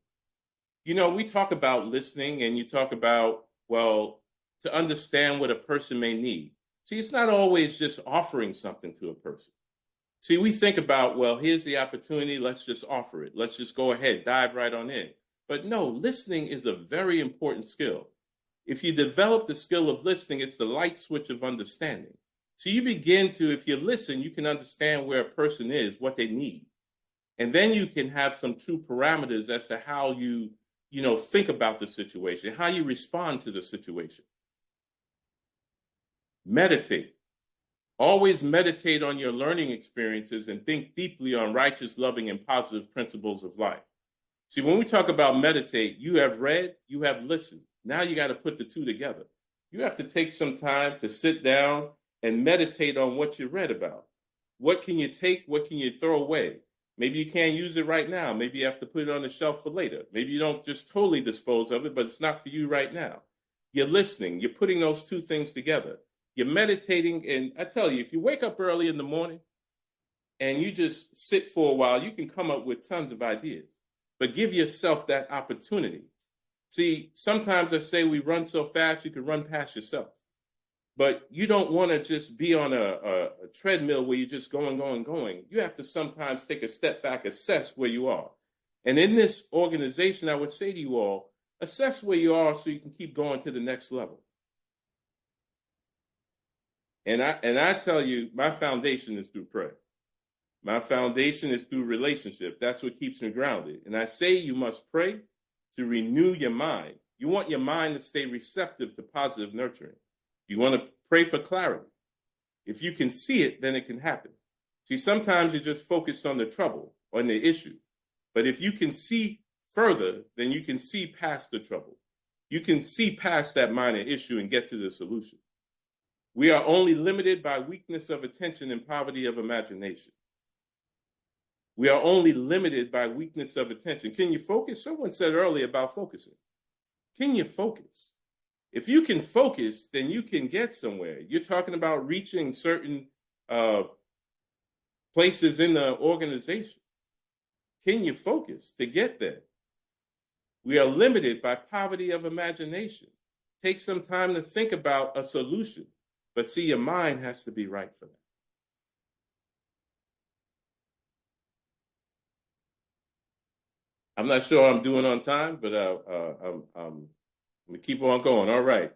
We talk about listening and you talk about, well, to understand what a person may need. See, it's not always just offering something to a person. See, we think about, well, here's the opportunity. Let's just offer it. Let's just go ahead, dive right on in. But no, listening is a very important skill. If you develop the skill of listening, it's the light switch of understanding. So you begin to, if you listen, you can understand where a person is, what they need. And then you can have some true parameters as to how you think about the situation, how you respond to the situation. Meditate. Always meditate on your learning experiences and think deeply on righteous, loving, and positive principles of life. See, when we talk about meditate, you have read, you have listened. Now you got to put the two together. You have to take some time to sit down and meditate on what you read about. What can you take? What can you throw away? Maybe you can't use it right now. Maybe you have to put it on the shelf for later. Maybe you don't just totally dispose of it, but it's not for you right now. You're listening. You're putting those two things together. You're meditating. And I tell you, if you wake up early in the morning and you just sit for a while, you can come up with tons of ideas. But give yourself that opportunity. See, sometimes I say we run so fast, you can run past yourself. But you don't want to just be on a treadmill where you're just going. You have to sometimes take a step back, assess where you are. And in this organization, I would say to you all, assess where you are so you can keep going to the next level. And I tell you, my foundation is through prayer. My foundation is through relationship. That's what keeps me grounded. And I say you must pray to renew your mind. You want your mind to stay receptive to positive nurturing. You want to pray for clarity. If you can see it, then it can happen. See, sometimes you're just focused on the trouble, on the issue. But if you can see further, then you can see past the trouble. You can see past that minor issue and get to the solution. We are only limited by weakness of attention and poverty of imagination. We are only limited by weakness of attention. Can you focus? Someone said earlier about focusing. Can you focus? If you can focus, then you can get somewhere. You're talking about reaching certain places in the organization. Can you focus to get there? We are limited by poverty of imagination. Take some time to think about a solution, but see, your mind has to be right for that. I'm not sure I'm doing on time, but I'm going to keep on going. All right.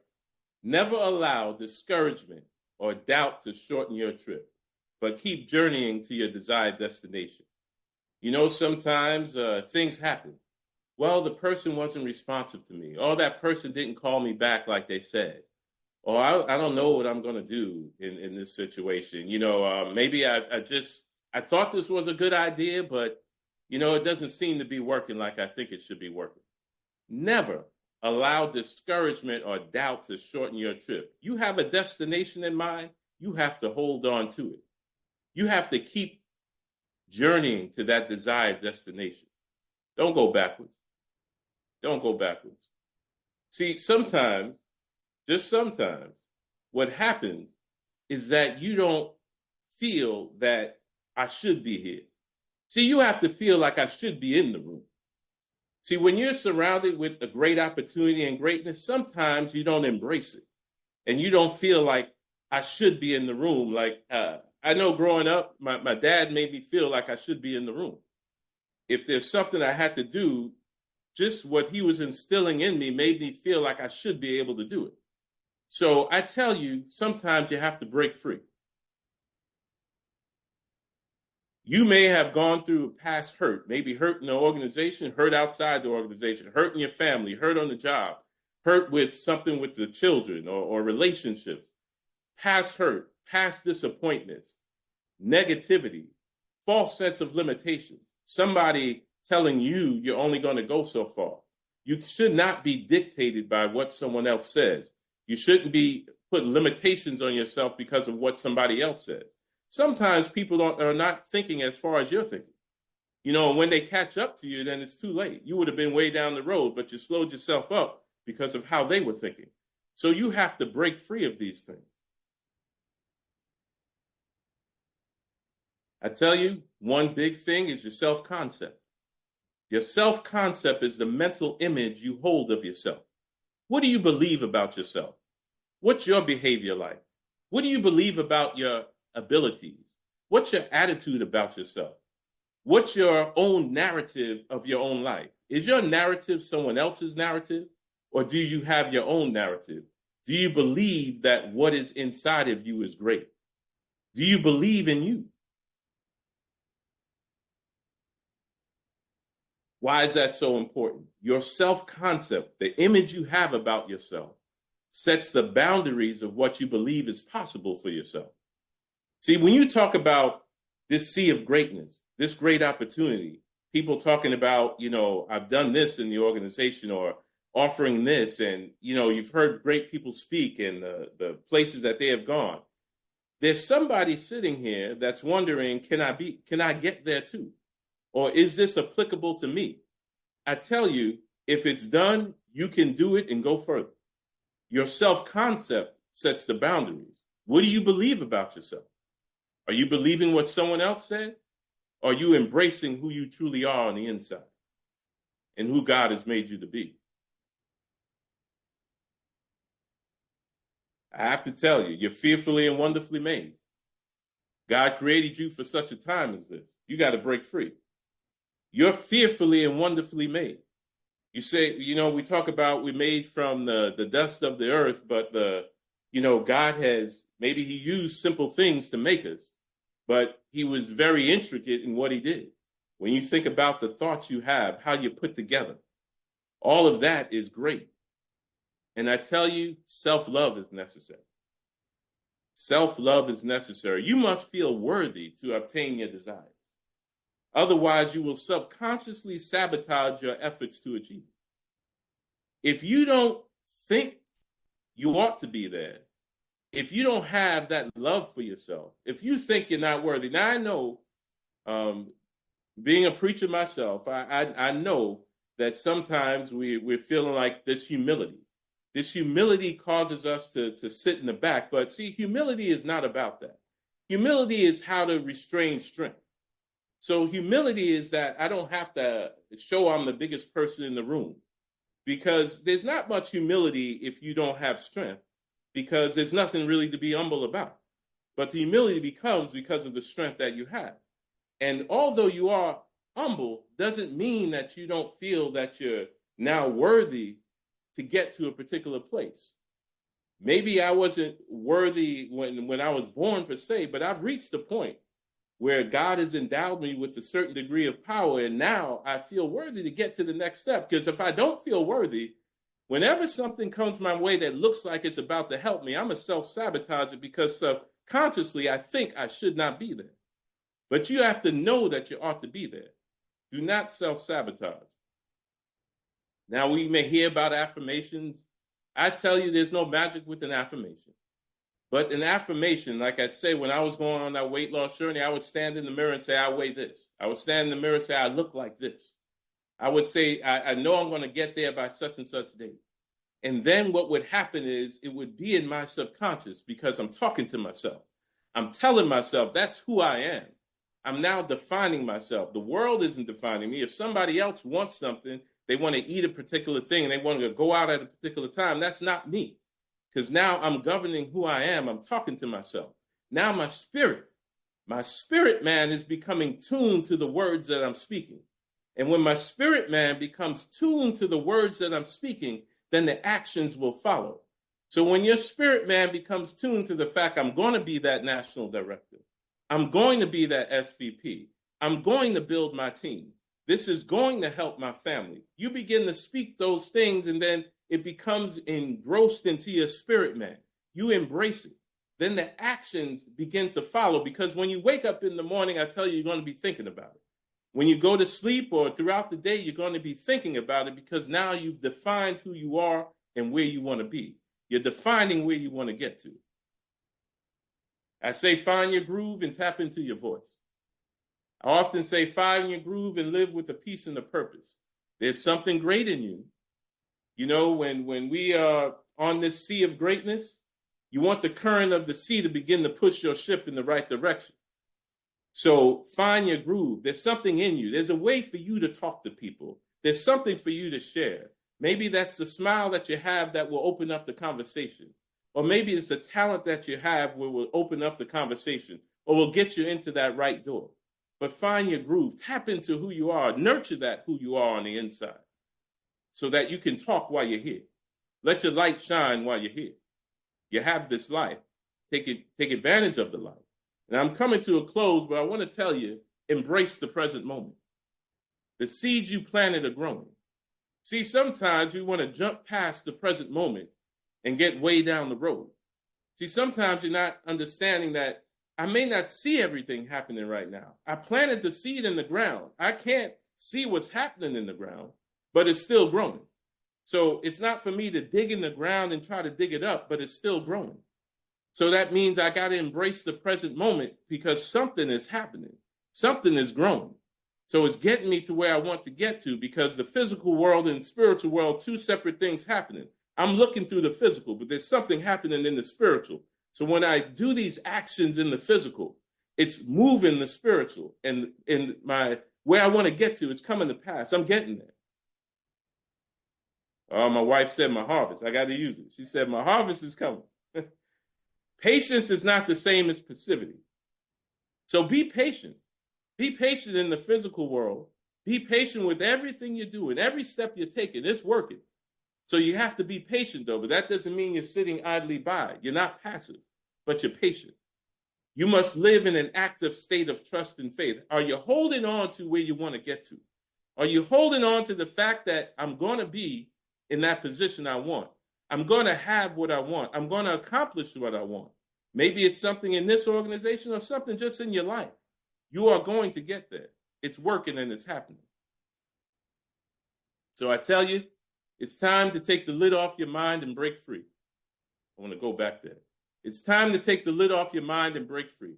Never allow discouragement or doubt to shorten your trip, but keep journeying to your desired destination. You know, sometimes things happen. Well, the person wasn't responsive to me. Or that person didn't call me back like they said. Or I don't know what I'm going to do in this situation. You know, maybe I thought this was a good idea, but, you know, it doesn't seem to be working like I think it should be working. Never allow discouragement or doubt to shorten your trip. You have a destination in mind, you have to hold on to it. You have to keep journeying to that desired destination. Don't go backwards. Don't go backwards. See, sometimes, just sometimes, what happens is that you don't feel that I should be here. See, you have to feel like I should be in the room. See, when you're surrounded with a great opportunity and greatness, sometimes you don't embrace it. And you don't feel like I should be in the room. Like, I know growing up, my dad made me feel like I should be in the room. If there's something I had to do, just what he was instilling in me made me feel like I should be able to do it. So I tell you, sometimes you have to break free. You may have gone through past hurt, maybe hurt in the organization, hurt outside the organization, hurt in your family, hurt on the job, hurt with something with the children or relationships, past hurt, past disappointments, negativity, false sense of limitations, somebody telling you you're only going to go so far. You should not be dictated by what someone else says. You shouldn't be putting limitations on yourself because of what somebody else says. Sometimes people are not thinking as far as you're thinking. You know, when they catch up to you, then it's too late. You would have been way down the road, but you slowed yourself up because of how they were thinking. So you have to break free of these things. I tell you, one big thing is your self-concept. Your self-concept is the mental image you hold of yourself. What do you believe about yourself? What's your behavior like? What do you believe about your abilities? What's your attitude about yourself? What's your own narrative of your own life? Is your narrative someone else's narrative? Or do you have your own narrative? Do you believe that what is inside of you is great? Do you believe in you? Why is that so important? Your self-concept, the image you have about yourself, sets the boundaries of what you believe is possible for yourself. See, when you talk about this sea of greatness, this great opportunity, people talking about, you know, I've done this in the organization or offering this, and, you know, you've heard great people speak and the places that they have gone. There's somebody sitting here that's wondering, can I get there too? Or is this applicable to me? I tell you, if it's done, you can do it and go further. Your self-concept sets the boundaries. What do you believe about yourself? Are you believing what someone else said? Or are you embracing who you truly are on the inside and who God has made you to be? I have to tell you, you're fearfully and wonderfully made. God created you for such a time as this. You got to break free. You're fearfully and wonderfully made. You say, you know, we talk about we're made from the dust of the earth, but God has, maybe he used simple things to make us, but he was very intricate in what he did. When you think about the thoughts you have, how you put together, all of that is great. And I tell you, self-love is necessary. Self-love is necessary. You must feel worthy to obtain your desires. Otherwise, you will subconsciously sabotage your efforts to achieve it. If you don't think you ought to be there, if you don't have that love for yourself, if you think you're not worthy. Now, I know, being a preacher myself, I know that sometimes we're feeling like this humility. This humility causes us to sit in the back. But see, humility is not about that. Humility is how to restrain strength. So humility is that I don't have to show I'm the biggest person in the room, because there's not much humility if you don't have strength, because there's nothing really to be humble about. But the humility becomes because of the strength that you have. And although you are humble, doesn't mean that you don't feel that you're now worthy to get to a particular place. Maybe I wasn't worthy when I was born per se, but I've reached a point where God has endowed me with a certain degree of power, and now I feel worthy to get to the next step. Because if I don't feel worthy, whenever something comes my way that looks like it's about to help me, I'm a self-sabotage it, because subconsciously I think I should not be there. But you have to know that you ought to be there. Do not self-sabotage. Now, we may hear about affirmations. I tell you, there's no magic with an affirmation. But an affirmation, like I say, when I was going on that weight loss journey, I would stand in the mirror and say, I weigh this. I would stand in the mirror and say, I look like this. I would say, I know I'm going to get there by such and such date. And then what would happen is it would be in my subconscious, because I'm talking to myself. I'm telling myself that's who I am. I'm now defining myself. The world isn't defining me. If somebody else wants something, they want to eat a particular thing and they want to go out at a particular time, that's not me. Because now I'm governing who I am. I'm talking to myself. Now my spirit man is becoming tuned to the words that I'm speaking. And when my spirit man becomes tuned to the words that I'm speaking, then the actions will follow. So when your spirit man becomes tuned to the fact I'm going to be that national director, I'm going to be that SVP, I'm going to build my team, this is going to help my family, you begin to speak those things, and then it becomes engrossed into your spirit, man. You embrace it. Then the actions begin to follow, because when you wake up in the morning, I tell you, you're going to be thinking about it. When you go to sleep or throughout the day, you're going to be thinking about it, because now you've defined who you are and where you want to be. You're defining where you want to get to. I say, find your groove and tap into your voice. I often say, find your groove and live with a peace and a purpose. There's something great in you. You know, when we are on this sea of greatness, you want the current of the sea to begin to push your ship in the right direction. So find your groove. There's something in you. There's a way for you to talk to people. There's something for you to share. Maybe that's the smile that you have that will open up the conversation. Or maybe it's a talent that you have where will open up the conversation or will get you into that right door. But find your groove. Tap into who you are. Nurture that who you are on the inside, so that you can talk while you're here. Let your light shine while you're here. You have this life. Take advantage of the life. And I'm coming to a close, but I want to tell you, embrace the present moment. The seeds you planted are growing. See, sometimes we want to jump past the present moment and get way down the road. See, sometimes you're not understanding that I may not see everything happening right now. I planted the seed in the ground. I can't see what's happening in the ground, but it's still growing. So it's not for me to dig in the ground and try to dig it up, but it's still growing. So that means I got to embrace the present moment, because something is happening. Something is growing. So it's getting me to where I want to get to, because the physical world and spiritual world, two separate things happening. I'm looking through the physical, but there's something happening in the spiritual. So when I do these actions in the physical, it's moving the spiritual, and in my where I want to get to, it's coming to pass. I'm getting there. Oh, my wife said my harvest. I got to use it. She said my harvest is coming. Patience is not the same as passivity. So be patient. Be patient in the physical world. Be patient with everything you do and every step you're taking. It's working. So you have to be patient, though, but that doesn't mean you're sitting idly by. You're not passive, but you're patient. You must live in an active state of trust and faith. Are you holding on to where you want to get to? Are you holding on to the fact that I'm going to be in that position I want? I'm going to have what I want. I'm going to accomplish what I want. Maybe it's something in this organization or something just in your life. You are going to get there. It's working and it's happening. So I tell you, it's time to take the lid off your mind and break free. I want to go back there. It's time to take the lid off your mind and break free.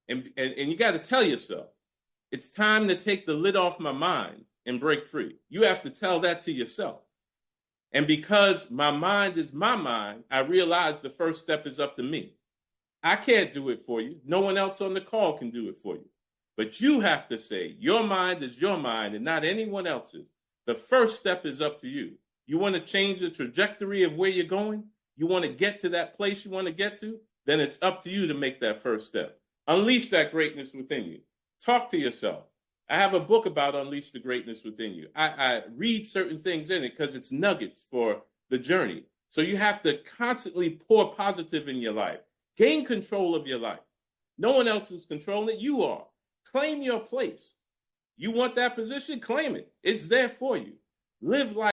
And you got to tell yourself, it's time to take the lid off my mind and break free. You have to tell that to yourself. And because my mind is my mind, I realize the first step is up to me. I can't do it for you. No one else on the call can do it for you. But you have to say, your mind is your mind and not anyone else's. The first step is up to you. You want to change the trajectory of where you're going? You want to get to that place you want to get to? Then it's up to you to make that first step. Unleash that greatness within you. Talk to yourself. I have a book about unleash the greatness within you. I read certain things in it because it's nuggets for the journey. So you have to constantly pour positive in your life. Gain control of your life. No one else is controlling it. You are. Claim your place. You want that position? Claim it. It's there for you. Live life.